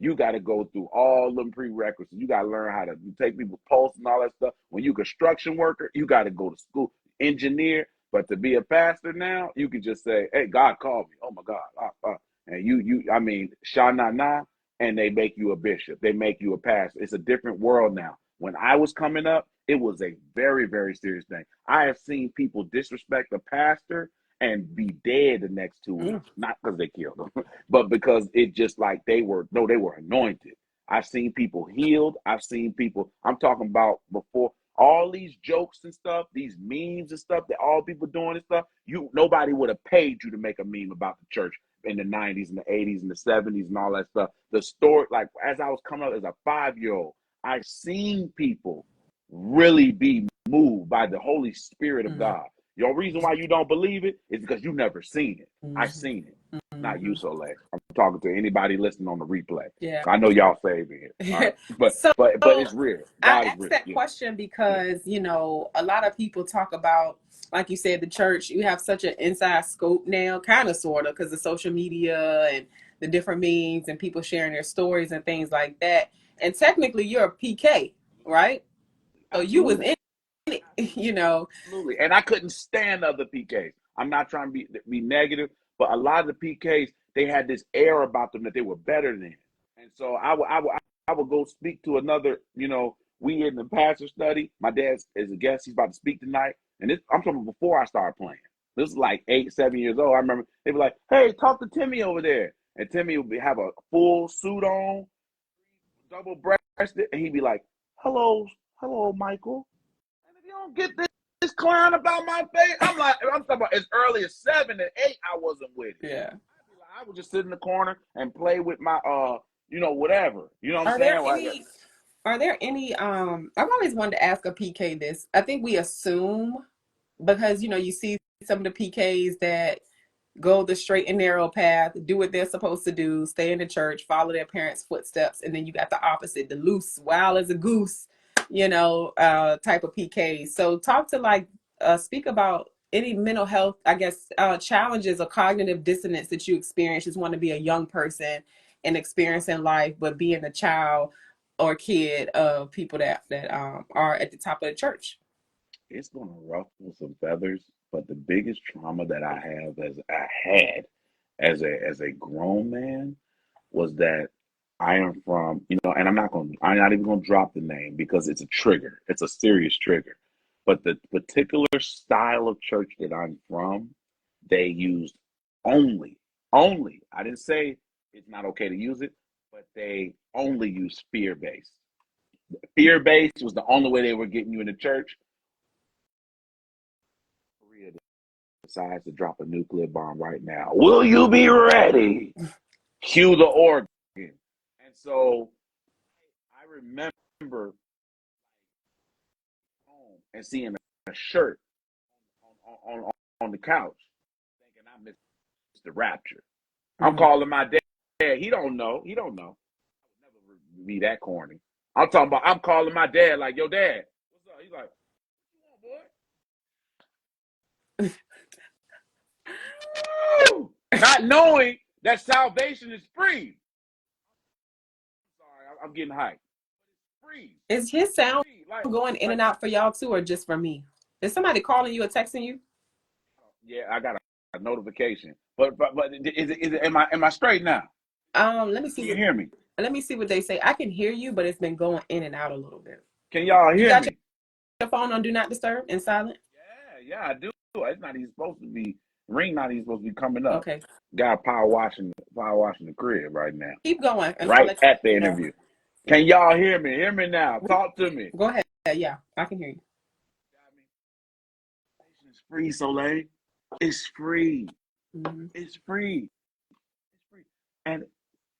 You got to go through all them prerequisites. You got to learn how to take people's pulse and all that stuff. When you construction worker, you got to go to school. Engineer, but to be a pastor now, you can just say, "Hey, God called me." Oh my God, and I mean, Shana na, and they make you a bishop. They make you a pastor. It's a different world now. When I was coming up, it was a very, very serious thing. I have seen people disrespect the pastor and be dead the next 2 weeks, not because they killed them, but because it just like they were anointed. I've seen people healed. I've seen people, I'm talking about before all these jokes and stuff, these memes and stuff that all people doing and stuff, nobody would have paid you to make a meme about the church in the 90s and the 80s and the 70s and all that stuff. The story, like as I was coming up as a 5-year-old, I've seen people really be moved by the Holy Spirit of God. Your reason why you don't believe it is because you never seen it. I've seen it. Not you, Soliel. I'm talking to anybody listening on the replay. Yeah. I know y'all saving it. Right? But it's real. God I is asked real. that question because, a lot of people talk about, like you said, the church, you have such an inside scope now, kind of, sort of, because of social media and the different memes and people sharing their stories and things like that. And technically, you're a PK, right? So you was in it, Absolutely. And I couldn't stand other PKs. I'm not trying to be negative, but a lot of the PKs, they had this air about them that they were better than. And so I would go speak to another, we in the pastor study. My dad is a guest. He's about to speak tonight. And I'm talking before I started playing. This is like 8, 7 years old. I remember they'd be like, "Hey, talk to Timmy over there." And Timmy would have a full suit on, double breasted, and he'd be like, hello, Michael. And if you don't get this clown about my face, I'm talking about as early as 7 and 8, I wasn't with it. Yeah. I would just sit in the corner and play with my, whatever. You know what I'm saying? Are there any, I've always wanted to ask a PK this. I think we assume because, you see some of the PKs that go the straight and narrow path, do what they're supposed to do, stay in the church, follow their parents' footsteps. And then you got the opposite, the loose, wild as a goose, type of PK. So talk to speak about any mental health, I guess, challenges or cognitive dissonance that you experience. Just want to be a young person and experiencing life, but being a child or kid of people that are at the top of the church. It's going to ruffle some feathers, but the biggest trauma that I had as a grown man was that I am from, and I'm not even going to drop the name because it's a trigger. It's a serious trigger. But the particular style of church that I'm from, they used I didn't say it's not okay to use it, but they only use fear-based. Fear-based was the only way they were getting you in the church. Korea decides to drop a nuclear bomb right now. Will you be ready? Cue the organ. And so I remember home and seeing a shirt on the couch, thinking I missed the rapture. I'm calling my dad. He don't know. I would never be that corny. I'm calling my dad like, yo, dad, what's up? He's like, what you want, boy? Not knowing that salvation is free. Sorry, I'm getting hyped. Free. Is his sound going in and out for y'all too, or just for me? Is somebody calling you or texting you? Yeah, I got a notification. But is it am I straight now? Let me see. Can you hear me? Let me see what they say. I can hear you, but it's been going in and out a little bit. Can y'all hear me? Your phone on Do Not Disturb and silent? Yeah, I do. It's not even supposed to be ring. Not even supposed to be coming up. Okay. Got power washing the crib right now. Keep going. Right at the interview. Can y'all hear me? Hear me now. Talk to me. Go ahead. Yeah, I can hear you. It's free, Soleil. It's free. Mm-hmm. It's free. It's free. And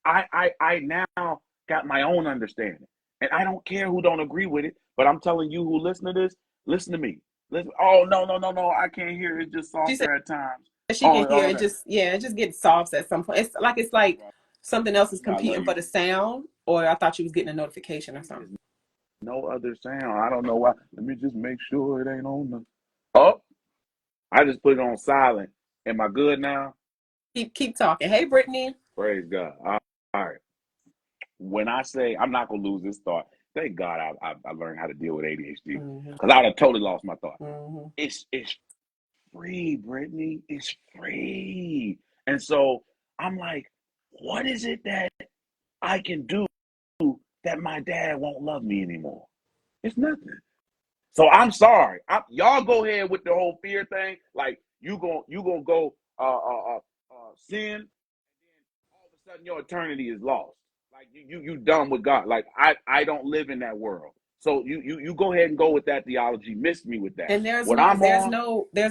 I now got my own understanding. And I don't care who don't agree with it, but I'm telling you who listen to this, listen to me. Listen. Oh, no. I can't hear it. It's just softer at times. She can hear it. It just gets soft at some point. It's like something else is competing for the sound, or I thought you was getting a notification or something. No other sound. I don't know why. Let me just make sure it ain't on the. Oh, I just put it on silent. Am I good now? Keep talking. Hey, Brittany. Praise God. All right. When I say I'm not gonna lose this thought, thank God I learned how to deal with ADHD because I would have totally lost my thought. Mm-hmm. It's free, Brittany. It's free, and so I'm like, what is it that I can do that my dad won't love me anymore? It's nothing. So I'm sorry. Y'all go ahead with the whole fear thing. Like you gonna go sin, and then all of a sudden your eternity is lost. Like you done with God. Like I don't live in that world. So you go ahead and go with that theology. Miss me with that. And there's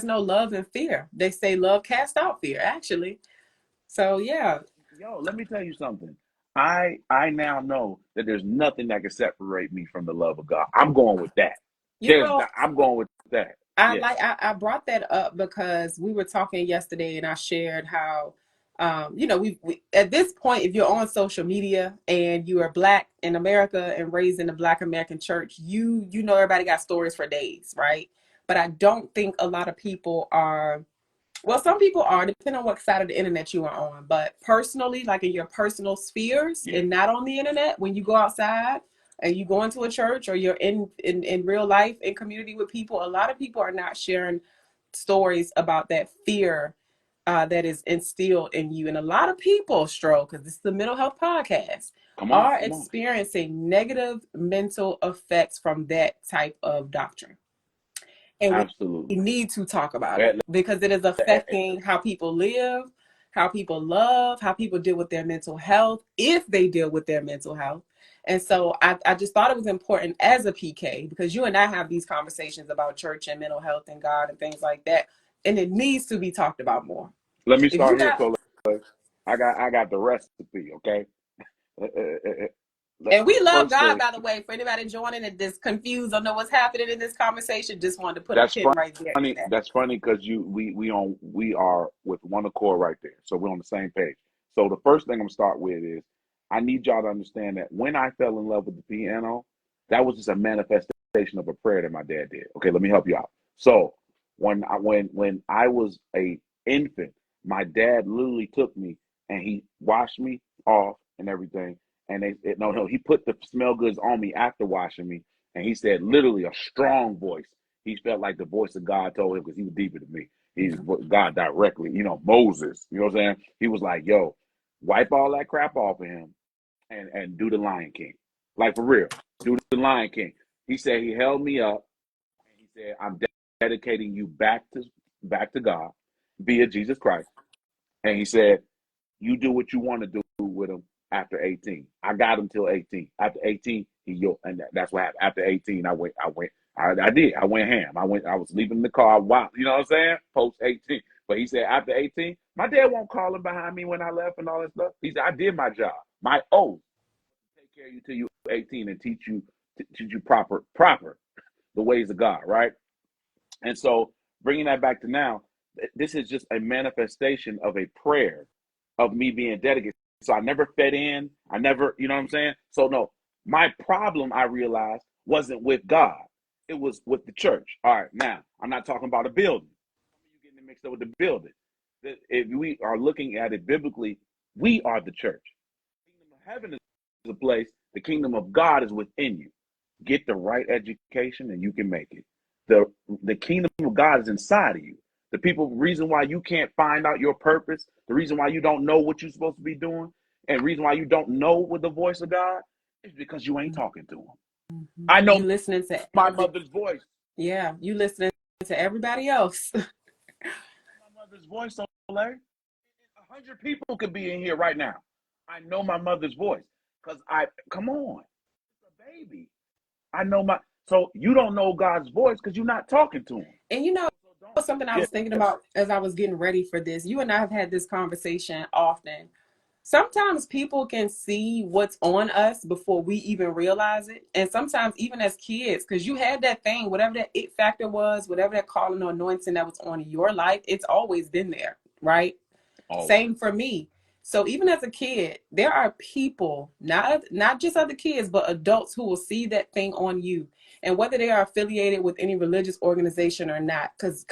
no love and fear. They say love casts out fear, actually. So yeah. Yo, let me tell you something. I now know that there's nothing that can separate me from the love of God. I'm going with that. I'm going with that. I brought that up because we were talking yesterday, and I shared how we at this point, if you're on social media and you are Black in America and raised in the Black American church, you know everybody got stories for days, right? But I don't think a lot of people are. Well, some people are, depending on what side of the internet you are on. But personally, like in your personal spheres and not on the internet, when you go outside and you go into a church or you're in real life in community with people, a lot of people are not sharing stories about that fear that is instilled in you. And a lot of people, Stro, because this is the mental health podcast, are experiencing negative mental effects from that type of doctrine. And absolutely, we need to talk about it because it is affecting how people live, how people love, how people deal with their mental health, if they deal with their mental health. And so I just thought it was important as a PK, because you and I have these conversations about church and mental health and God and things like that. And it needs to be talked about more. Let me start here, so I got the recipe, okay? And we love God, by the way. For anybody joining and just confused, don't know what's happening in this conversation, just wanted to put a pin right there. That's funny because we are with one accord right there. So we're on the same page. So the first thing I'm gonna start with is I need y'all to understand that when I fell in love with the piano, that was just a manifestation of a prayer that my dad did. Okay, let me help you out. So when I was a infant, my dad literally took me and he washed me off and everything. And he put the smell goods on me after washing me. And he said, literally a strong voice. He felt like the voice of God told him, because he was deeper than me. He's God directly, Moses, you know what I'm saying? He was like, yo, wipe all that crap off of him and do the Lion King. Like for real, do the Lion King. He said he held me up and he said, I'm dedicating you back to God via Jesus Christ. And he said, you do what you want to do with him after 18. I got him till 18. After 18, and that's what happened. After 18, I went ham. I was leaving the car. Wow. You know what I'm saying? Post 18. But he said, after 18, my dad won't call him behind me when I left and all that stuff. He said, I did my job. My oath. Take care of you till you 18 and teach you teach you proper the ways of God, right? And so bringing that back to now, this is just a manifestation of a prayer of me being dedicated. So I never fed in. I never, you know what I'm saying? So no, my problem I realized wasn't with God. It was with the church. All right, now I'm not talking about a building. You're getting it mixed up with the building. If we are looking at it biblically, we are the church. The kingdom of heaven is a place. The kingdom of God is within you. Get the right education and you can make it. The kingdom of God is inside of you. The reason why you can't find out your purpose, the reason why you don't know what you're supposed to be doing, and the reason why you don't know with the voice of God is because you ain't talking to him. I know you listening to my mother's voice. Yeah, you listening to everybody else. My mother's voice, Soliel. 100 people could be in here right now. I know my mother's voice because come on, it's a baby. I know so you don't know God's voice because you're not talking to him. And something I was thinking about as I was getting ready for this, you and I have had this conversation often. Sometimes people can see what's on us before we even realize it. And sometimes even as kids, because you had that thing, whatever that it factor was, whatever that calling or anointing that was on your life, it's always been there, right? Always. Same for me. So even as a kid, there are people, not just other kids, but adults who will see that thing on you. And whether they are affiliated with any religious organization or not, because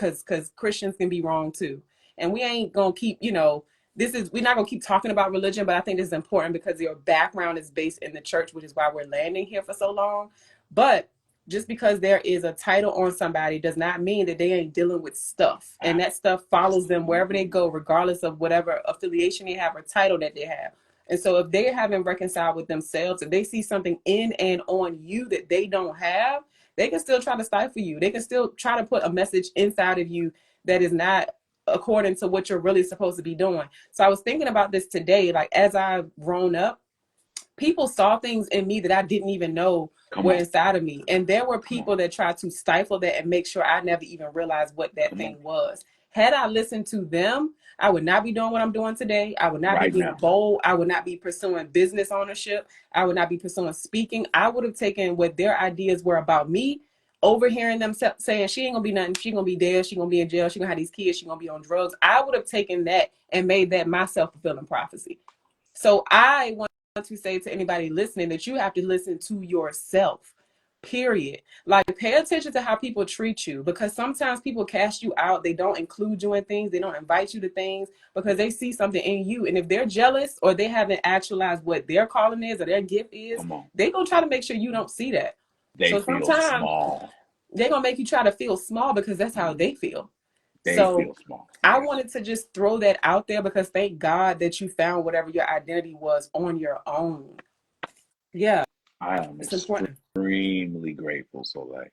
Christians can be wrong too. And we ain't going to keep, we're not going to keep talking about religion, but I think this is important because your background is based in the church, which is why we're landing here for so long. But just because there is a title on somebody does not mean that they ain't dealing with stuff. And that stuff follows them wherever they go, regardless of whatever affiliation they have or title that they have. And so if they haven't reconciled with themselves, if they see something in and on you that they don't have, they can still try to stifle you. They can still try to put a message inside of you that is not according to what you're really supposed to be doing. So I was thinking about this today, like as I've grown up, people saw things in me that I didn't even know were inside of me. And there were people that tried to stifle that and make sure I never even realized what that thing was. Had I listened to them, I would not be doing what I'm doing today. I would not be being bold. I would not be pursuing business ownership. I would not be pursuing speaking. I would have taken what their ideas were about me, overhearing them saying, she ain't gonna be nothing. She gonna be dead. She gonna be in jail. She gonna have these kids. She gonna be on drugs. I would have taken that and made that my self-fulfilling prophecy. So I want to say to anybody listening that you have to listen to yourself, period. Like, pay attention to how people treat you, because sometimes people cast you out. They don't include you in things. They don't invite you to things because they see something in you. And if they're jealous or they haven't actualized what their calling is or their gift is, they gonna try to make sure you don't see that. So sometimes they're gonna make you try to feel small because that's how they feel. They feel small. I wanted to just throw that out there because thank God that you found whatever your identity was on your own. Yeah. I am extremely grateful, Soliel.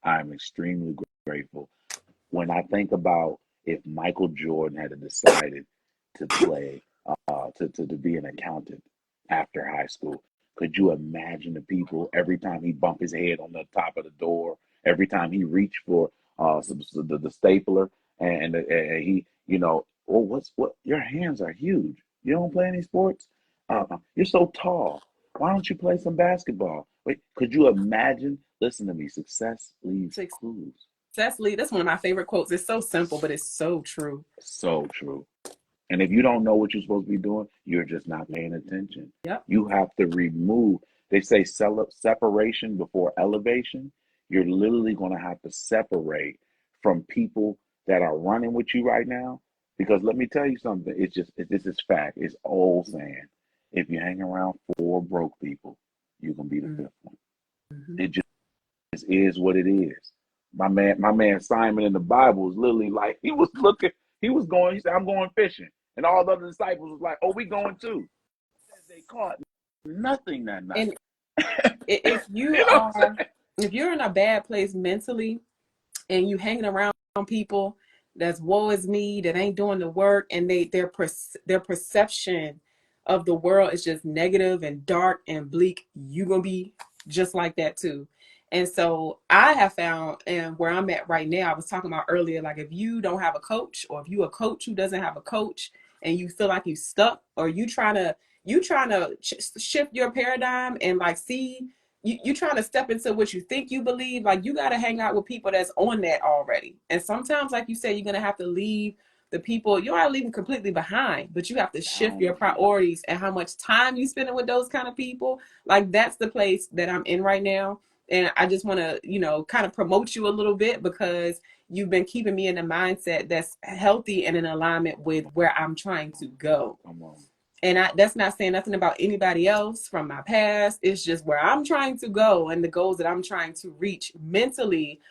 I'm extremely grateful. When I think about if Michael Jordan had decided to play, to be an accountant after high school, could you imagine the people every time he bumped his head on the top of the door, every time he reached for the stapler, and he, what? Your hands are huge. You don't play any sports. You're so tall. Why don't you play some basketball? Wait, could you imagine? Listen to me. Success leaves clues. That's one of my favorite quotes. It's so simple, but it's so true. So true. And if you don't know what you're supposed to be doing, you're just not paying attention. Yep. You have to remove. They say separation before elevation. You're literally going to have to separate from people that are running with you right now. Because let me tell you something. This is fact. It's old saying. If you hang around 4 broke people, you're going to be the 5th one. Mm-hmm. It just is what it is. My man Simon in the Bible was literally like, he was going, he said, I'm going fishing. And all the other disciples was like, oh, we going too. They caught nothing that night. And if you're in a bad place mentally and you hanging around people that's woe is me, that ain't doing the work, and their perception of the world is just negative and dark and bleak, you're going to be just like that too. And so I have found, and where I'm at right now, I was talking about earlier, like if you don't have a coach, or if you a coach who doesn't have a coach and you feel like you stuck, or you trying to shift your paradigm and like see you trying to step into what you think you believe. Like, you got to hang out with people that's on that already. And sometimes, like you said, you're going to have to leave the people. You don't have to leave them completely behind, but you have to shift your priorities and how much time you spending with those kind of people. Like, that's the place that I'm in right now. And I just want to, kind of promote you a little bit, because you've been keeping me in a mindset that's healthy and in alignment with where I'm trying to go. And that's not saying nothing about anybody else from my past. It's just where I'm trying to go and the goals that I'm trying to reach mentally.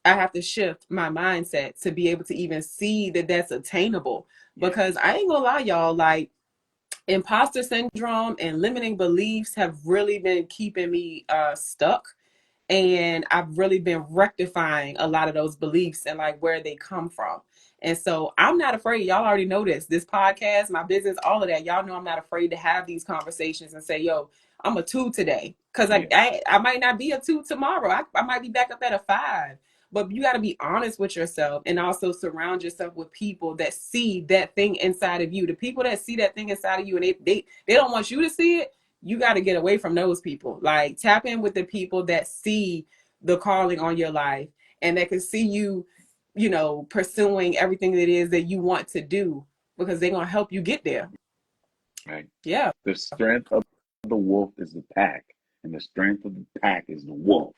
I have to shift my mindset to be able to even see that that's attainable. Because I ain't gonna lie, y'all, like, imposter syndrome and limiting beliefs have really been keeping me stuck. And I've really been rectifying a lot of those beliefs and like where they come from. And so I'm not afraid. Y'all already know this podcast, my business, all of that. Y'all know I'm not afraid to have these conversations and say, yo, I'm a 2 today. Because I might not be a 2 tomorrow. I might be back up at a 5. But you got to be honest with yourself, and also surround yourself with people that see that thing inside of you. The people that see that thing inside of you, and they don't want you to see it, you got to get away from those people. Like, tap in with the people that see the calling on your life and that can see you, pursuing everything that it is that you want to do, because they're going to help you get there. Right. Yeah. The strength of the wolf is the pack, and the strength of the pack is the wolf.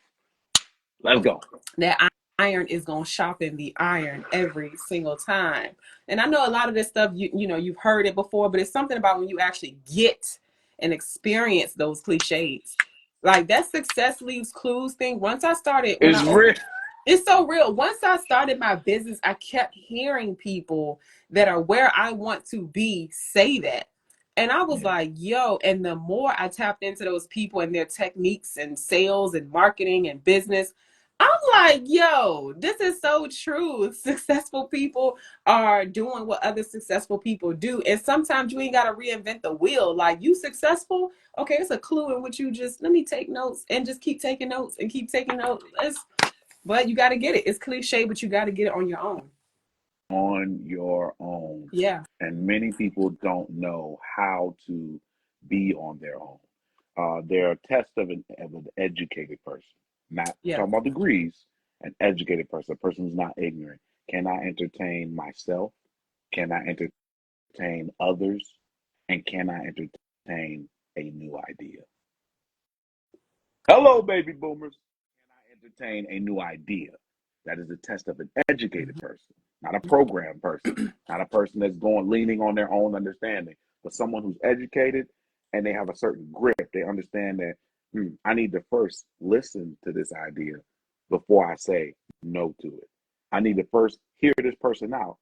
Let's go. That iron is going to sharpen the iron every single time. And I know a lot of this stuff, you've heard it before, but it's something about when you actually get and experience those cliches. Like, that success leaves clues thing. Once I started, it's so real. Once I started my business, I kept hearing people that are where I want to be say that. And I was like, yo, and the more I tapped into those people and their techniques and sales and marketing and business, I'm like, yo, this is so true. Successful people are doing what other successful people do. And sometimes you ain't got to reinvent the wheel. Like, you successful, okay, it's a clue in which you just, let me take notes and just keep taking notes and keep taking notes. But you got to get it. It's cliche, but you got to get it on your own. On your own. Yeah. And many people don't know how to be on their own. They're a test of an educated person. Not talking about degrees, an educated person, a person who's not ignorant. Can I entertain myself? Can I entertain others? And can I entertain a new idea? Hello, baby boomers. Can I entertain a new idea? That is a test of an educated person, not a programmed person, not a person that's leaning on their own understanding, but someone who's educated and they have a certain grip. They understand that I need to first listen to this idea before I say no to it. I need to first hear this person out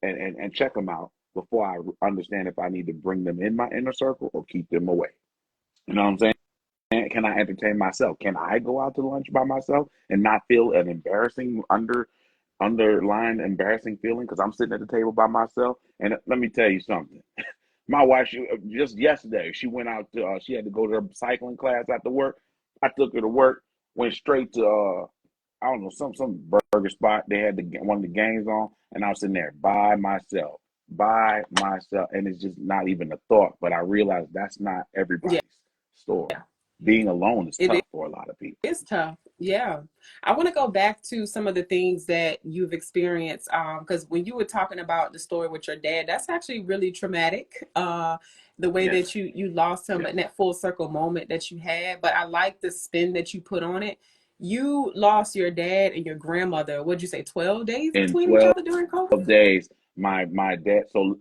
and check them out before I understand if I need to bring them in my inner circle or keep them away. You know what I'm saying? Can I entertain myself? Can I go out to lunch by myself and not feel an embarrassing underlying embarrassing feeling because I'm sitting at the table by myself? And let me tell you something. My wife, just yesterday, she went out to, she had to go to her cycling class after work. I took her to work, went straight to, I don't know, some burger spot. They had one of the games on, and I was sitting there by myself, and it's just not even a thought. But I realized that's not everybody's story. Yeah. Being alone is tough for a lot of people. It's tough. Yeah. I want to go back to some of the things that you've experienced. Because when you were talking about the story with your dad, that's actually really traumatic. The way that you lost him in that full circle moment that you had. But I like the spin that you put on it. You lost your dad and your grandmother, what'd you say, 12 days between each other during COVID? 12 days. My dad, so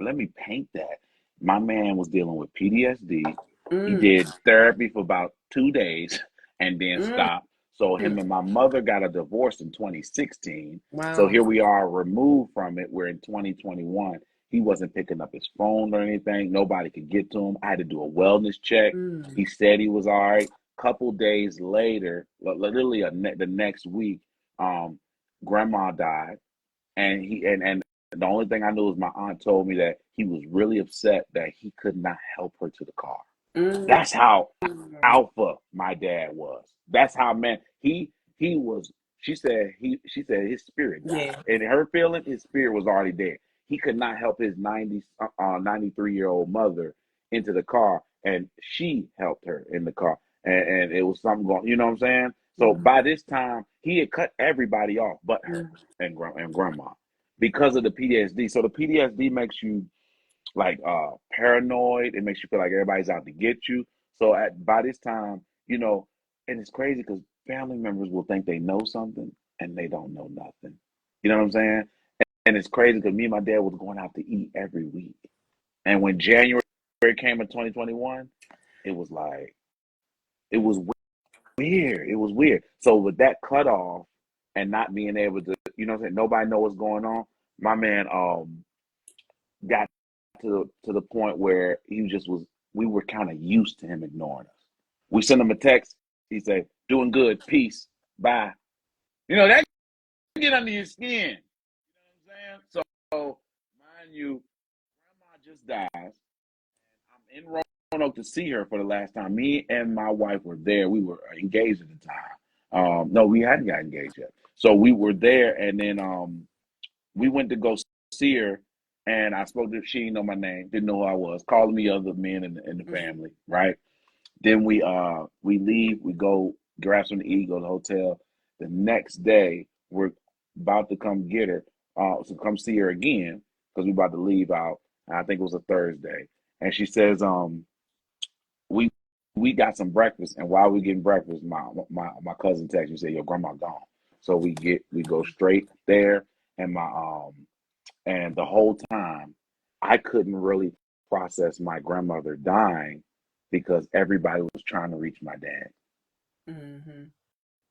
let me paint that. My man was dealing with PTSD. He did therapy for about 2 days and then stopped. So him and my mother got a divorce in 2016. Wow. So here we are removed from it. We're in 2021. He wasn't picking up his phone or anything. Nobody could get to him. I had to do a wellness check. He said he was all right. Couple days later, literally the next week, grandma died. And the only thing I knew is my aunt told me that he was really upset that he could not help her to the car. That's how alpha my dad was. That's how, man, he was. She said his spirit died. And her feeling, his spirit was already dead. He could not help his 93-year-old mother into the car, and she helped her in the car. and it was something going. You know what I'm saying? So Mhm. by this time, he had cut everybody off but her Mhm. and grandma because of the PTSD. So the PTSD makes you like paranoid. It makes you feel like everybody's out to get you. So by this time, and it's crazy because family members will think they know something and they don't know nothing. You know what I'm saying? And it's crazy because me and my dad was going out to eat every week. And when January came in 2021, it was like it was weird. It was weird. So with that cutoff and not being able to, what I'm saying, nobody know what's going on. My man got to the point where he just was. We were kind of used to him ignoring us. We send him a text. He say, "Doing good, peace, bye." That get under your skin. You know what I'm saying? So, mind you, grandma just died. I'm in Roanoke to see her for the last time. Me and my wife were there. We were engaged at the time. No, we hadn't got engaged yet. So we were there, and then we went to go see her. And I spoke to her. She didn't know my name, didn't know who I was, calling me other men in the family, right? Then we leave, we go grab something to eat, go to the hotel. The next day, we're about to come get her, so come see her again because we're about to leave out. And I think it was a Thursday, and she says, we we got some breakfast, and while we getting breakfast, my cousin texts me, say, "Your grandma gone." So we go straight there, and and the whole time, I couldn't really process my grandmother dying because everybody was trying to reach my dad. Mhm.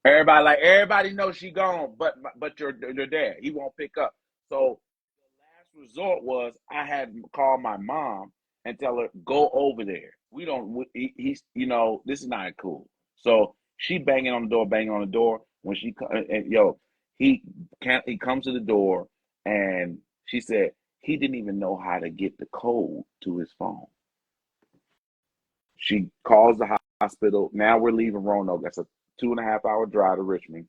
Everybody knows she gone, but your dad, he won't pick up. So the last resort was I had to call my mom and tell her go over there. We don't. He's this is not cool. So she banging on the door. When and he can't. He comes to the door and she said he didn't even know how to get the code to his phone. She calls the hospital. Now we're leaving Roanoke. That's a 2.5 hour drive to Richmond.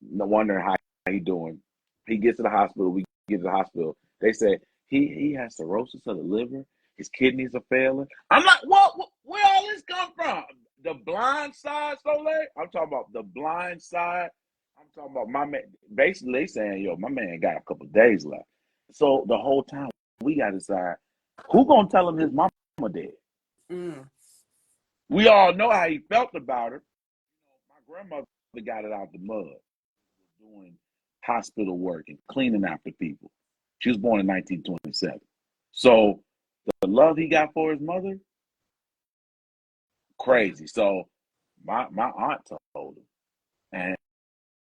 No wonder how he doing. He gets to the hospital. We get to the hospital. They say he has cirrhosis of the liver. His kidneys are failing. I'm like, what? Where all this come from? The blind side, Soliel? I'm talking about the blind side. I'm talking about my man. Basically, they saying, my man got a couple of days left. So the whole time we got to decide who gonna tell him his mama dead. Mm. We all know how he felt about her. My grandmother got it out the mud, doing hospital work and cleaning after people. She was born in 1927. So the love he got for his mother, Yeah. crazy. So my aunt told him,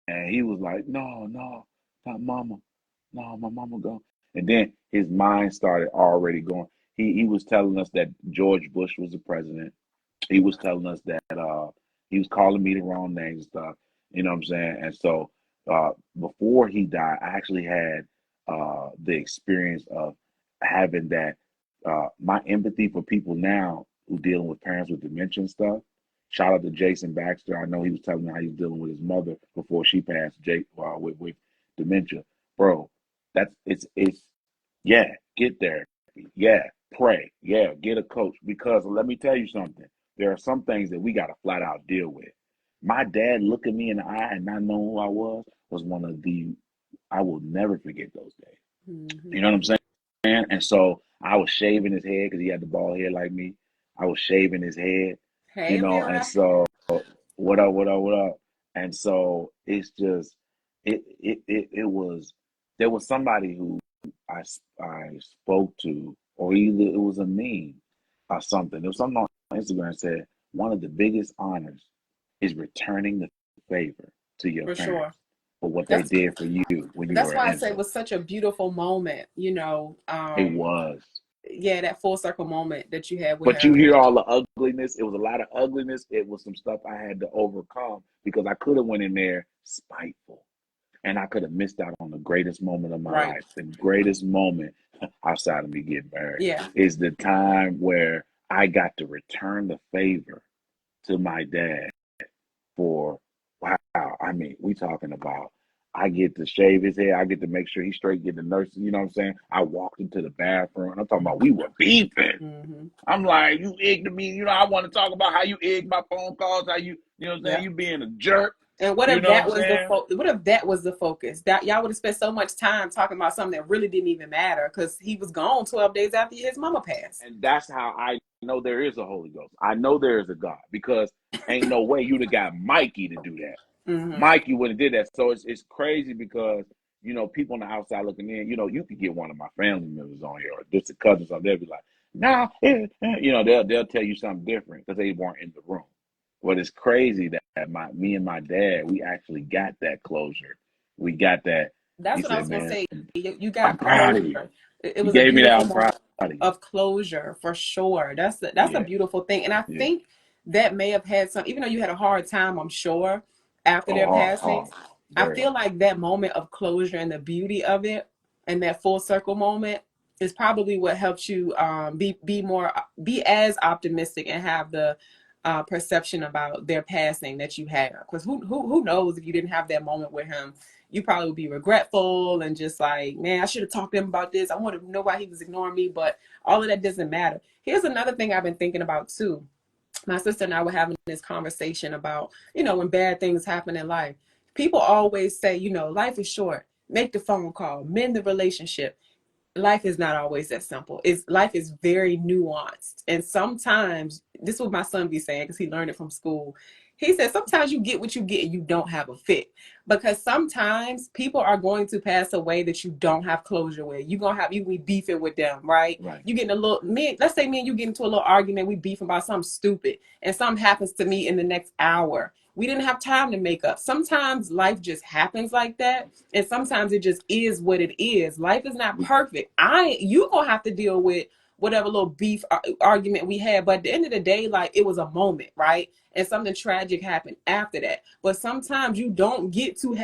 and he was like, no, not mama, no, my mama gone. And then his mind started already going. He was telling us that George Bush was the president. He was telling us that he was calling me the wrong names and stuff. You know what I'm saying? And so before he died, I actually had the experience of having that my empathy for people now who dealing with parents with dementia and stuff. Shout out to Jason Baxter. I know he was telling me how he was dealing with his mother before she passed. With dementia, bro. It's yeah. Get there. Yeah, pray. Yeah, get a coach because let me tell you something. There are some things that we got to flat out deal with. My dad looking me in the eye and not knowing who I was one of the, I will never forget those days. You Mhm. know what I'm saying? And so I was shaving his head because he had the bald head like me. I was shaving his head, Hey, and Amira. so what up? And so it's just, it was, there was somebody who I spoke to, or either it was a meme or something. There was something on Instagram that said, one of the biggest honors is returning the favor to your For sure. parents for what they That's did for you when you that's were why an I say it infant. was such a beautiful moment, It was. yeah, that full circle moment that you had with But you him. hear all the ugliness. It was a lot of ugliness. It was some stuff I had to overcome because I could have went in there spiteful. And I could have missed out on the greatest moment of my Right. life. The greatest moment outside of me getting married Yeah. is the time where I got to return the favor to my dad for, wow. I mean, we talking about I get to shave his hair. I get to make sure he's straight, get the nurses, you know what I'm saying? I walked into the bathroom, and I'm talking about we were beefing. Mm-hmm. I'm like, you egged me. You know, I want to talk about how you egged my phone calls, how you know what I'm saying? Yeah. You being a jerk. And what You if know what that I'm was the saying? what if that was the focus? That y'all would have spent so much time talking about something that really didn't even matter because he was gone 12 days after his mama passed. And that's how I know there is a Holy Ghost. I know there is a God because ain't no way you'd have got Mikey to do that. Mm-hmm. Mikey would have did that. So it's crazy because, you know, people on the outside looking in, you know, you could get one of my family members on here or just a cousin, something, they'll be like, nah, you know, they'll tell you something different because they weren't in the room. But it's crazy that me and my dad, we actually got that closure. We got that. That's He what I said, was gonna man, say. You I'm got proud of you. closure. It You was a gave me that. beautiful I'm proud moment of you. of closure for sure. That's a Yeah, beautiful thing, and I yeah. think that may have had some. Even though you had a hard time, I'm sure after their Oh, passings, I very feel hard. like that moment of closure and the beauty of it, and that full circle moment is probably what helps you be as optimistic and have the perception about their passing that you had. Because who knows if you didn't have that moment with him, you probably would be regretful and just like, man, I should have talked to him about this. I want to know why he was ignoring me, but all of that doesn't matter. Here's another thing I've been thinking about too. My sister and I were having this conversation about, when bad things happen in life. People always say, life is short. Make the phone call, mend the relationship. Life is not always that simple. Life is very nuanced. And sometimes, this is what my son be saying because he learned it from school. He said sometimes you get what you get and you don't have a fit. Because sometimes people are going to pass away that you don't have closure with. You be beefing with them, right? Right. You getting let's say me and you get into a little argument, we beefing about something stupid, and something happens to me in the next hour. We didn't have time to make up. Sometimes life just happens like that. And sometimes it just is what it is. Life is not perfect. You gonna have to deal with whatever little beef argument we had. But at the end of the day, like, it was a moment, right? And something tragic happened after that. But sometimes you don't get to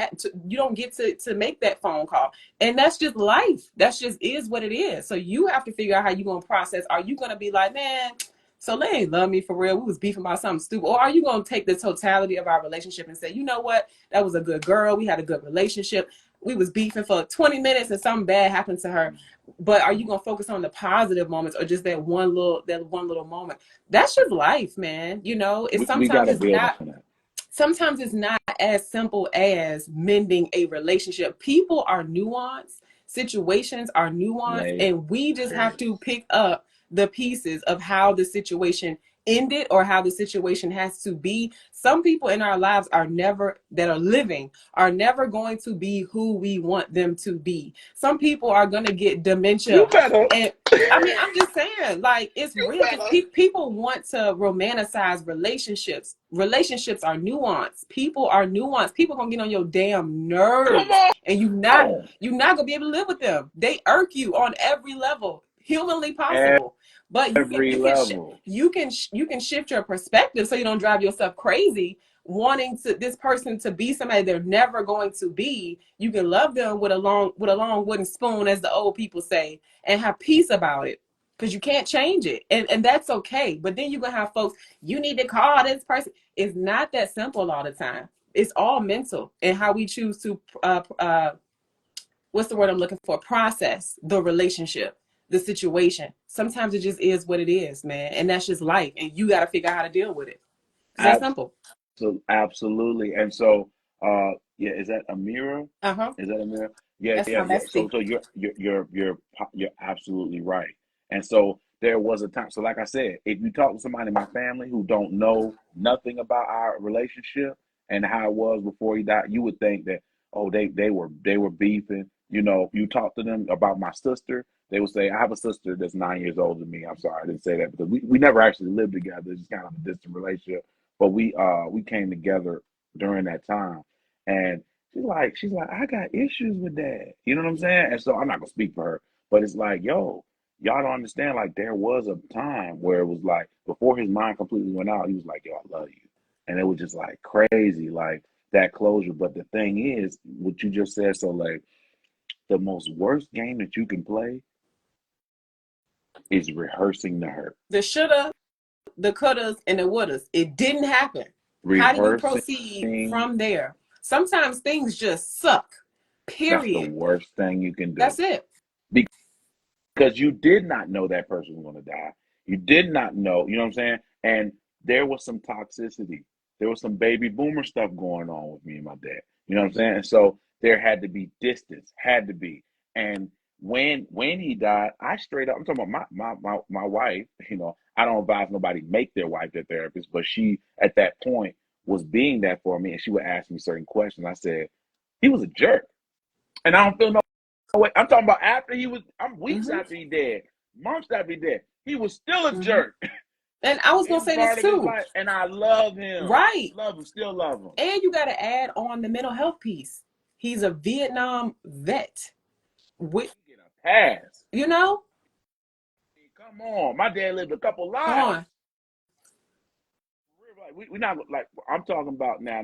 make that phone call. And that's just life. That's just is what it is. So you have to figure out how you're gonna process. Are you gonna be like, man, so they ain't love me for real? We was beefing about something stupid. Or are you gonna take the totality of our relationship and say, you know what? That was a good girl. We had a good relationship. We was beefing for 20 minutes and something bad happened to her. But are you gonna focus on the positive moments or just that one little moment? That's just life, man. It's We got sometimes to it's build not on that. sometimes it's not as simple as mending a relationship. People are nuanced, situations are nuanced, Lay, and we just have very. to pick up the pieces of how the situation ended or how the situation has to be. Some people in our lives that are living are never going to be who we want them to be. Some people are going to get You dementia. better. And I mean, I'm just saying, like, it's You real because better. people want to romanticize relationships. Relationships are nuanced. People are nuanced. People gonna get on your damn Come nerves, and on. you're not gonna be able to live with them. They irk you on every level humanly Every possible. But level. you can shift your perspective so you don't drive yourself crazy wanting this person to be somebody they're never going to be. You can love them with a long wooden spoon, as the old people say, and have peace about it because you can't change it, and that's okay. But then you're gonna have folks, you need to call this person. It's not that simple all the time. It's all mental and how we choose to what's the word I'm looking for, process the relationship, the situation. Sometimes it just is what it is, man, and that's just life, and you got to figure out how to deal with it. It's that simple. Absolutely. And so, yeah, is that Amira? Uh-huh. Is that Amira? Yeah, That's yeah, my yeah. So, bestie. you're absolutely right. And so there was a time. So, like I said, if you talk to somebody in my family who don't know nothing about our relationship and how it was before he died, you would think that, oh, they were beefing. You know, you talk to them about my sister, they would say, I have a sister that's 9 years older than me. I'm sorry, I didn't say that because we never actually lived together. It's just kind of a distant relationship, but we came together during that time, and she's like, I got issues with that. You know what I'm saying? And so I'm not gonna speak for her, but it's like, yo, y'all don't understand. Like there was a time where it was like before his mind completely went out, he was like, yo, I love you, and it was just like crazy, like that closure. But the thing is, what you just said, so like the most worst game that you can play is rehearsing the hurt, The shoulda, the couldas, and the wouldas. It didn't happen. How do you proceed rehearsing from there? Sometimes things just suck. That's the Period. worst thing you can do. That's it. Because you did not know that person was going to die. You did not know, you know what I'm saying? And there was some toxicity. There was some baby boomer stuff going on with me and my dad. You know what I'm saying? And so there had to be distance, had to be. And when he died, I straight up, I'm talking about my wife, you know, I don't advise nobody make their wife their therapist, but she at that point was being that for me, and she would ask me certain questions. I said, he was a jerk. And I don't feel no way. I'm talking about after he was, I'm weeks after he dead, months after he dead. He was still a jerk And I was going in to say part this of his too. life. And I love him. Right. Love him, still love him. And you got to add on the mental health piece. He's a Vietnam vet. With, Get a pass. you know? Come on. My dad lived a couple Come lives. on. We not like, I'm talking about now,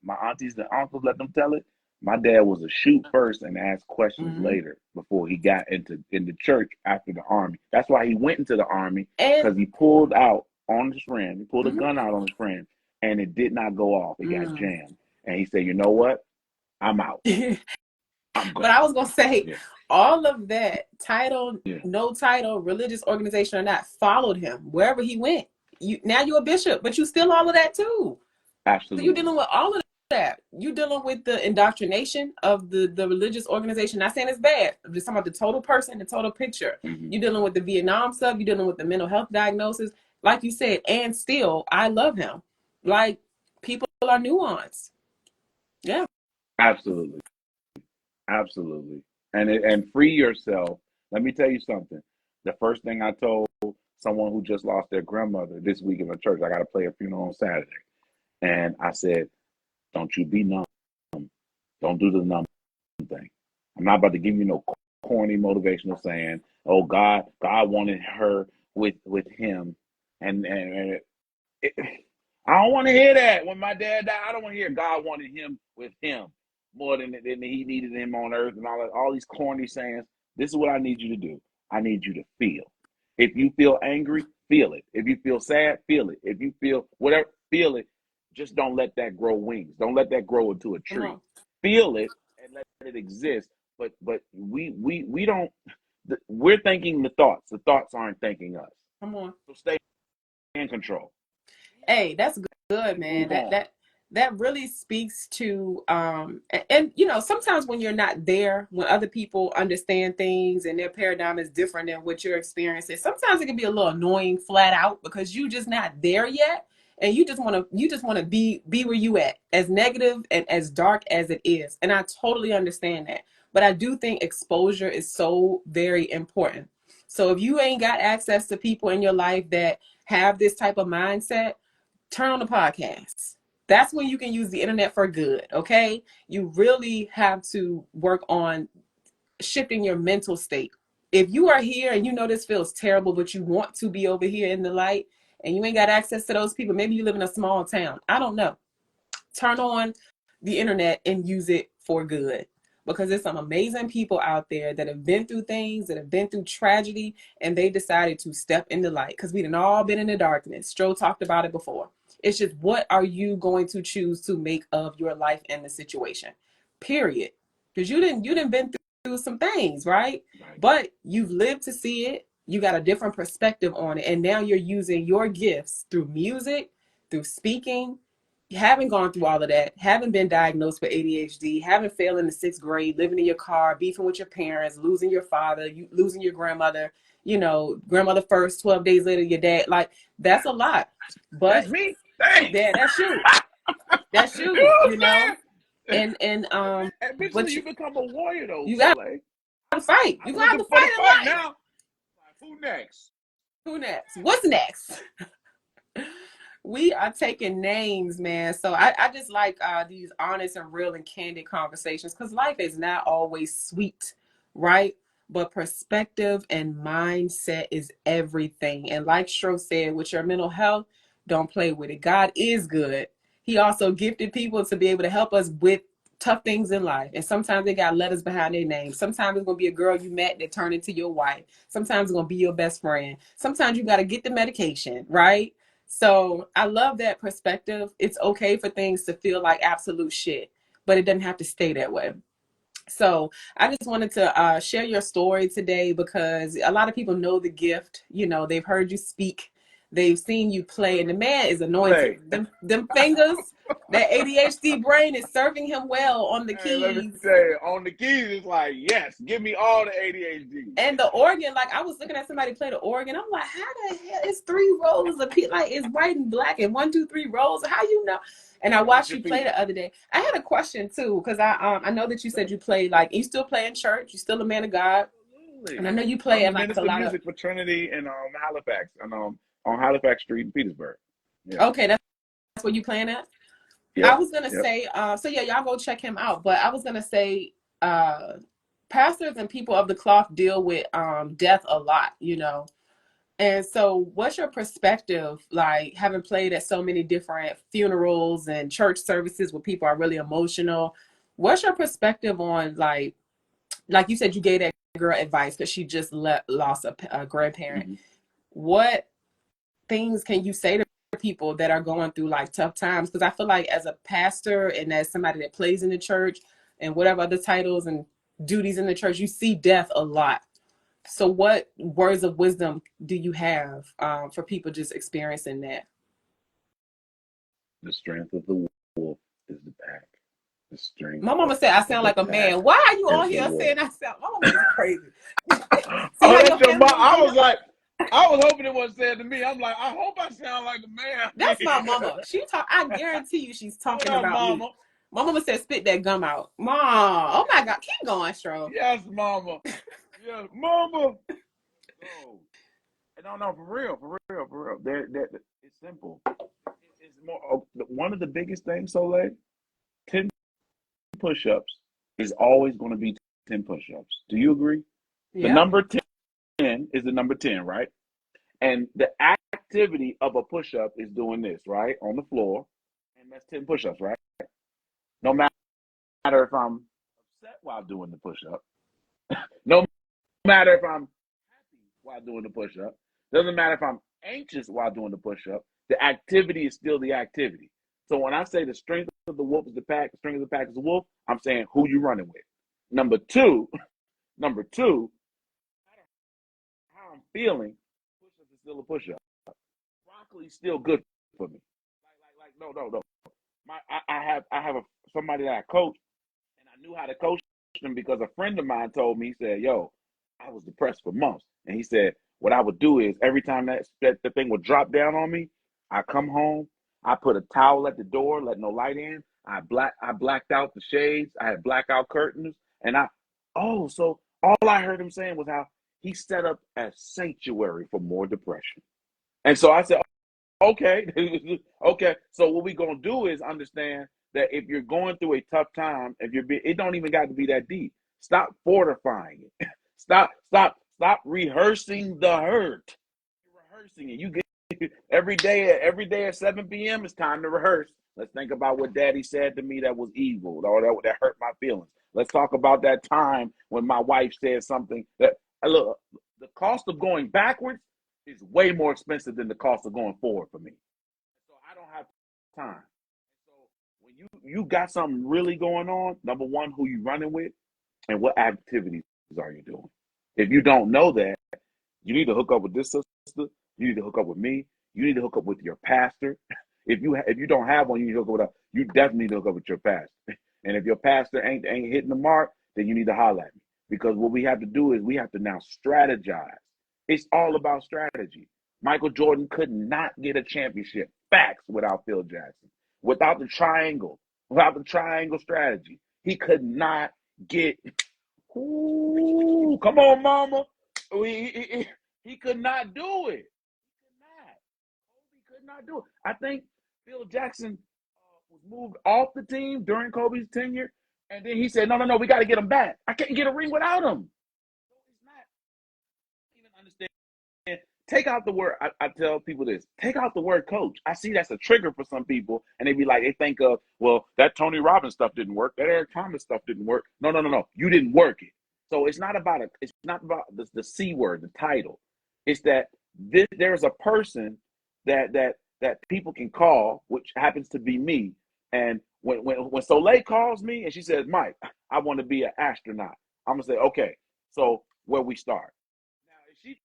my aunties and uncles, let them tell it. My dad was a shoot first and ask questions later before he got into church after the army. That's why he went into the army, because he pulled out on his friend. He pulled a gun out on his friend, and it did not go off. It got jammed. And he said, you know what? I'm out. But I was going to say, all of that, title, no title, religious organization or not, followed him wherever he went. Now you're a bishop, but you still all of that too. Absolutely. So you're dealing with all of that. You're dealing with the indoctrination of the religious organization. Not saying it's bad. I'm just talking about the total person, the total picture. You're dealing with the Vietnam stuff. You're dealing with the mental health diagnosis. Like you said, and still, I love him. Like, people are nuanced. Yeah. Absolutely. Absolutely. And free yourself. Let me tell you something. The first thing I told someone who just lost their grandmother this week in the church, I got to play a funeral on Saturday. And I said, don't you be numb. Don't do the numb thing. I'm not about to give you no corny motivational saying, oh, God wanted her with him. And I don't want to hear that. When my dad died, I don't want to hear God wanted him with him more than he needed him on earth and all these corny sayings. This is what I need you to do. I need you to feel. If you feel angry, feel it. If you feel sad, feel it. If you feel whatever, feel it. Just don't let that grow wings. Don't let that grow into a tree. Feel it and let it exist. But we don't. We're thinking the thoughts. The thoughts aren't thinking us. Come on. So stay in control. Hey, that's good, man. That really speaks to and you know, sometimes when you're not there, when other people understand things and their paradigm is different than what you're experiencing, sometimes it can be a little annoying flat out because you just not there yet. And you just want to be where you at, as negative and as dark as it is. And I totally understand that. But I do think exposure is so very important. So if you ain't got access to people in your life that have this type of mindset, turn on the podcast. That's when you can use the internet for good. Okay. You really have to work on shifting your mental state. If you are here and you know this feels terrible, but you want to be over here in the light and you ain't got access to those people, maybe you live in a small town. I don't know. Turn on the internet and use it for good, because there's some amazing people out there that have been through things, that have been through tragedy, and they decided to step in the light, because we've all been in the darkness. Stro talked about it before. It's just, what are you going to choose to make of your life and the situation? Period. Because you didn't been through some things, right? But you've lived to see it. You got a different perspective on it. And now you're using your gifts through music, through speaking. You haven't gone through all of that, haven't been diagnosed with ADHD, haven't failed in the 6th grade, living in your car, beefing with your parents, losing your father, losing your grandmother, you know, grandmother first, 12 days later, your dad. Like, that's a lot. But that's me. Thanks. Yeah, that's you. That's you, you know? And eventually you become a warrior though. You got to fight. You got to fight in life. Now. Who next? Who next? What's next? We are taking names, man. So I just like these honest and real and candid conversations, because life is not always sweet, right? But perspective and mindset is everything. And like Stro said, with your mental health, don't play with it. God is good. He also gifted people to be able to help us with tough things in life. And sometimes they got letters behind their name. Sometimes it's going to be a girl you met that turned into your wife. Sometimes it's going to be your best friend. Sometimes you got to get the medication, right? So I love that perspective. It's okay for things to feel like absolute shit. but it doesn't have to stay that way. So I just wanted to share your story today because a lot of people know the gift. You know, they've heard you speak, they've seen you play, and the man is anointed. Hey, Them fingers, that ADHD brain is serving him well on the hey, let me keys. tell you, on the keys, it's like, yes, give me all the ADHD. And the organ, like I was looking at somebody play the organ. I'm like, how the hell? It's 3 rows of like it's white and black and 1, 2, 3 rows. How you know? And I watched you play the other day. I had a question too, because I know that you said you play like you still play in church. You're still a man of God, Absolutely. and I know you play I'm the at like a minister of lot of. music for Trinity in Halifax, and on Halifax Street in Petersburg. Yeah. Okay, that's where you playing at. I Yep. was gonna Yep. say, so yeah, y'all go check him out. But I was gonna say, pastors and people of the cloth deal with death a lot, you know. And so, what's your perspective, like having played at so many different funerals and church services where people are really emotional? What's your perspective on like you said, you gave that girl advice because she just lost a grandparent. Mm-hmm. What things can you say to people that are going through like tough times? Because I feel like as a pastor and as somebody that plays in the church and whatever other titles and duties in the church, you see death a lot. So what words of wisdom do you have for people just experiencing that? The strength of the wolf is the pack. The strength My mama said I of sound the like a pack man. Why are you is on the here wolf. saying I sound? My mama is crazy. See Oh, how that's your your family mom. gonna beat up? I was hoping it wasn't said to me. I'm like, I hope I sound like a man. That's my mama. She talk. I guarantee you, she's What talking up, about me. mama? My mama said, "Spit that gum out, Mom." Oh my God, keep going, Stro. Yes, mama. Yes, mama. Oh, no, for real, for real, for real. It's simple. It's more. One of the biggest things, Soleil, 10 push-ups is always going to be 10 push-ups. Do you agree? The Yeah. number 10 is the number 10, right? And the activity of a push-up is doing this, right? On the floor. And that's 10 push-ups, right? No matter if I'm upset while doing the push-up, no matter if I'm happy while doing the push-up, doesn't matter if I'm anxious while doing the push-up, the activity is still the activity. So when I say the strength of the wolf is the pack, the strength of the pack is the wolf, I'm saying who you running with. Number two, no matter how I'm feeling, push-up is still a push-up. Broccoli's still good for me. No. I have somebody that I coach, and I knew how to coach them because a friend of mine told me. He said, "Yo, I was depressed for months," and he said, "What I would do is every time that the thing would drop down on me, I come home, I put a towel at the door, let no light in. I blacked out the shades. I had blackout curtains, and so all I heard him saying was how he set up a sanctuary for more depression." And so I said, okay, okay. So what we gonna do is understand that if you're going through a tough time, it don't even got to be that deep. Stop fortifying it. Stop rehearsing the hurt. You're rehearsing it. You get every day at 7 p.m. It's time to rehearse. Let's think about what Daddy said to me that was evil, or that hurt my feelings. Let's talk about that time when my wife said something that look. The cost of going backwards is way more expensive than the cost of going forward for me. So I don't have time. So when you got something really going on, number one, who you running with and what activities are you doing? If you don't know that, you need to hook up with this sister. You need to hook up with me. You need to hook up with your pastor. If you don't have one, you need to hook up with you definitely need to hook up with your pastor. And if your pastor ain't hitting the mark, then you need to holler at me. Because what we have to do is we have to now strategize. It's all about strategy. Michael Jordan could not get a championship. Facts without Phil Jackson. Without the triangle strategy, he could not get. Ooh, come on, mama. He could not do it. He could not do it. I think Phil Jackson was moved off the team during Kobe's tenure, and then he said, "No, we got to get him back. I can't get a ring without him." So it's not even understand. Take out the word. I tell people this. Take out the word coach. I see that's a trigger for some people, and they think of, well, that Tony Robbins stuff didn't work. That Eric Thomas stuff didn't work. No. You didn't work it. So it's not about it. It's not about the C word, the title. It's that there's a person that people can call, which happens to be me, and when Soleil calls me and she says, Mike, I want to be an astronaut, I'm gonna say, okay, so where we start? Now, if she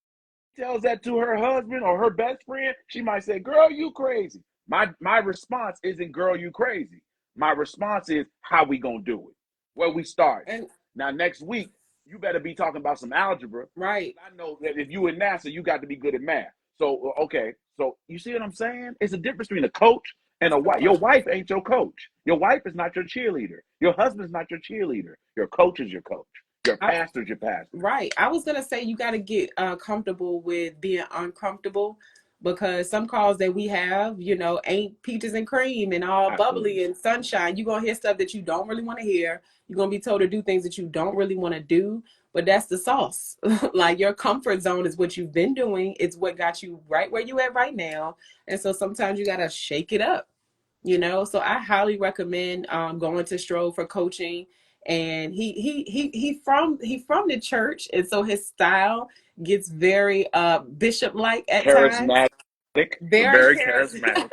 tells that to her husband or her best friend, she might say, girl, you crazy. My response isn't girl, you crazy. My response is, how we gonna do it? Where we start? And Now next week, you better be talking about some algebra. right. I know that if you in NASA, you got to be good at math. So okay, so you see what I'm saying? It's a difference between a coach and a wife. Your wife ain't your coach. Your wife is not your cheerleader. Your husband's not your cheerleader. Your coach is your coach. Your pastor's your pastor. Right. I was gonna say you got to get comfortable with being uncomfortable, because some calls that we have, ain't peaches and cream and all Absolutely. bubbly and sunshine. You're gonna hear stuff that you don't really want to hear. You're gonna be told to do things that you don't really want to do. But that's the sauce. Like, your comfort zone is what you've been doing. It's what got you right where you at right now. And so sometimes you gotta shake it up. So I highly recommend going to Strove for coaching. And he from the church, and so his style gets very bishop like at times. Charismatic. Very Very charismatic.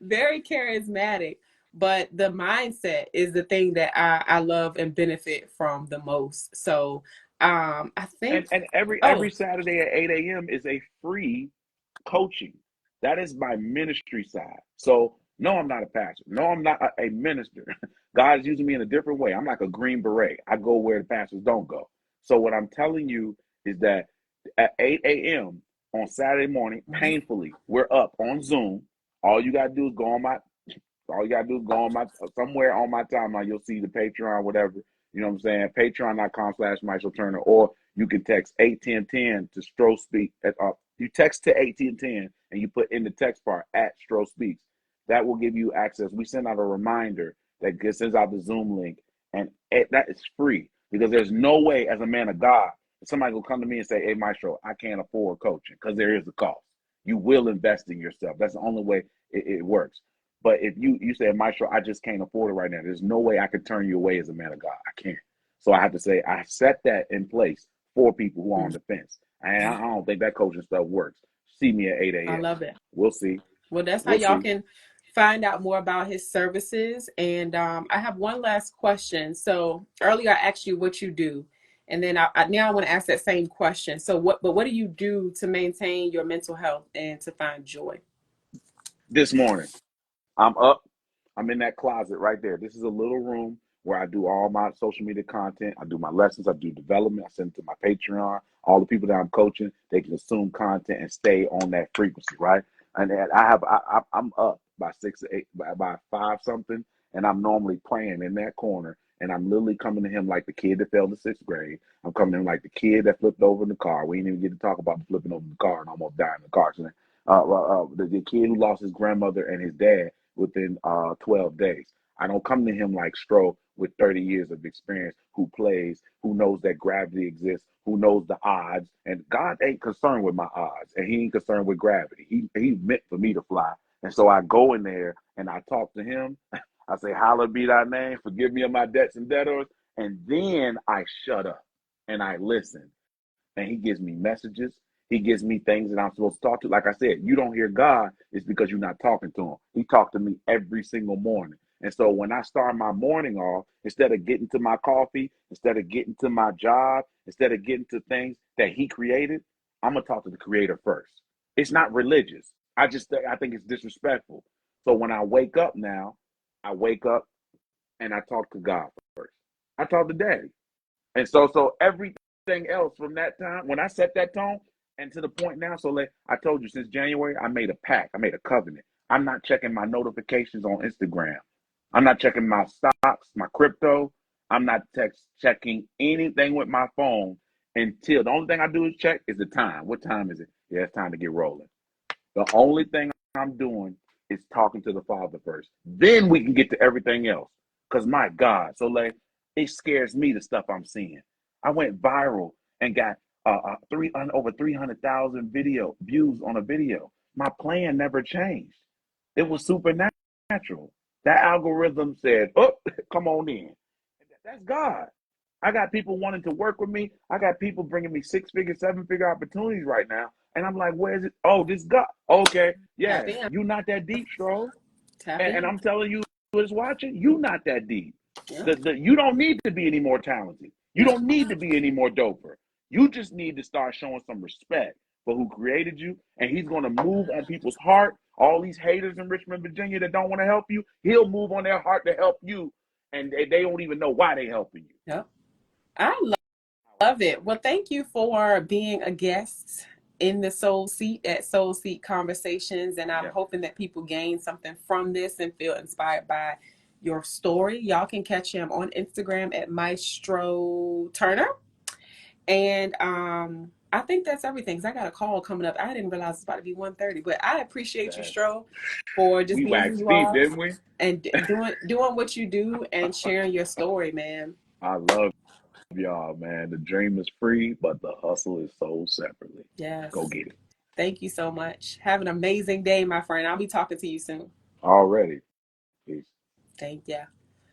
very charismatic. But the mindset is the thing that I love and benefit from the most. So I think, And every Saturday at 8 a.m. is a free coaching. That is my ministry side. So no, I'm not a pastor. No, I'm not a minister. God is using me in a different way. I'm like a green beret. I go where the pastors don't go. So what I'm telling you is that at 8 a.m. on Saturday morning, painfully, we're up on Zoom. All you gotta do is go on my somewhere on my timeline. You'll see the Patreon, whatever. You know what I'm saying? Patreon.com/Maestro Turner, or you can text 81010 to Stro Speak. You text to 81010 and you put in the text part at Stro Speaks. That will give you access. We send out a reminder that sends out the Zoom link, and that is free, because there's no way, as a man of God, somebody will come to me and say, hey, Maestro, I can't afford coaching, because there is a cost. You will invest in yourself. That's the only way it works. But if you say, Maestro, I just can't afford it right now, there's no way I could turn you away as a man of God. I can't. So I have to say, I set that in place for people who are on the fence. And I don't think that coaching stuff works. See me at 8 a.m. I love it. We'll see. Well, that's how y'all can find out more about his services. And I have one last question. So earlier I asked you what you do, and then now I want to ask that same question. So what do you do to maintain your mental health and to find joy? This morning, I'm up. I'm in that closet right there. This is a little room where I do all my social media content. I do my lessons. I do development. I send it to my Patreon. All the people that I'm coaching, they can consume content and stay on that frequency, right? And I'm up by 6 to 8, by 5 something, and I'm normally praying in that corner. And I'm literally coming to him like the kid that failed the 6th grade. I'm coming to him like the kid that flipped over in the car. We didn't even get to talk about flipping over the car and almost dying in the car accident. The kid who lost his grandmother and his dad within 12 days. I don't come to him like Stro with 30 years of experience, who plays, who knows that gravity exists, who knows the odds. And God ain't concerned with my odds, and he ain't concerned with gravity. He meant for me to fly. And so I go in there and I talk to him. I say, hallowed be thy name, forgive me of my debts and debtors. And then I shut up and I listen. And he gives me messages. He gives me things that I'm supposed to talk to. Like I said, you don't hear God, it's because you're not talking to him. He talked to me every single morning. And so when I start my morning off, instead of getting to my coffee, instead of getting to my job, instead of getting to things that he created, I'm going to talk to the creator first. It's not religious. I think it's disrespectful. So when I wake up now, I wake up and I talk to God first. I talk to Daddy. And so everything else from that time, when I set that tone, and to the point now, so I told you, since January, I made a pact. I made a covenant. I'm not checking my notifications on Instagram. I'm not checking my stocks, my crypto. I'm not checking anything with my phone until the only thing I do is check is the time. What time is it? Yeah, it's time to get rolling. The only thing I'm doing is talking to the Father first. Then we can get to everything else. Because my God, so it scares me, the stuff I'm seeing. I went viral and got over 300,000 video views on a video. My plan never changed. It was supernatural. That algorithm said, "Oh, come on in." That's God. I got people wanting to work with me. I got people bringing me 6-figure, 7-figure opportunities right now, and I'm like, "Where is it?" Oh, this God. Okay, yeah, you're not that deep, Stro. And I'm telling you, is watching, you not that deep. Yeah. You don't need to be any more talented. You don't need to be any more doper. You just need to start showing some respect for who created you, and he's going to move on people's heart. All these haters in Richmond, Virginia that don't want to help you, he'll move on their heart to help you, and they don't even know why they helping you. Yeah. I love it. Well, thank you for being a guest in the Soul Seat at Soul Seat Conversations, and I'm hoping that people gain something from this and feel inspired by your story. Y'all can catch him on Instagram at Maestro Turner. And I think that's everything. Cause I got a call coming up. I didn't realize it's about to be 1:30, but I appreciate you, Stro, for just being who you are, didn't we? And doing what you do and sharing your story, man. I love y'all, man. The dream is free, but the hustle is sold separately. Yes. Go get it. Thank you so much. Have an amazing day, my friend. I'll be talking to you soon. Already. Peace. Thank you.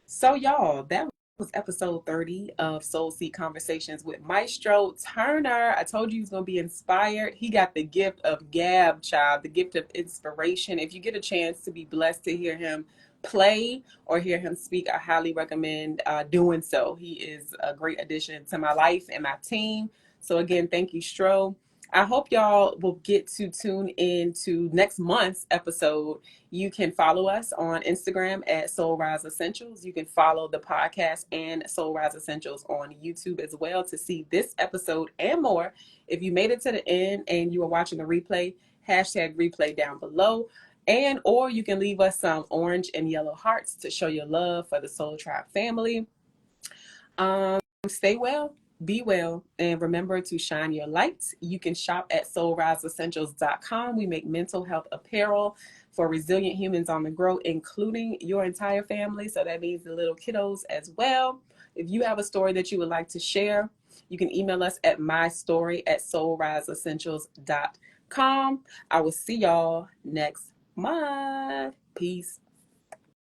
So, y'all, that was episode 30 of Soul Seat Conversations with Maestro Turner. I told you he was going to be inspired. He got the gift of gab, child, the gift of inspiration. If you get a chance to be blessed to hear him play or hear him speak, I highly recommend doing so. He is a great addition to my life and my team. So again, thank you, Stro. I hope y'all will get to tune in to next month's episode. You can follow us on Instagram at Soul Rise Essentials. You can follow the podcast and Soul Rise Essentials on YouTube as well to see this episode and more. If you made it to the end and you are watching the replay, hashtag replay down below. And or you can leave us some orange and yellow hearts to show your love for the Soul Tribe family. Stay well, be well, and remember to shine your light. You can shop at soulriseessentials.com. We make mental health apparel for resilient humans on the go, including your entire family. So that means the little kiddos as well. If you have a story that you would like to share, you can email us at mystory@soulriseessentials.com. I will see y'all next month. Peace.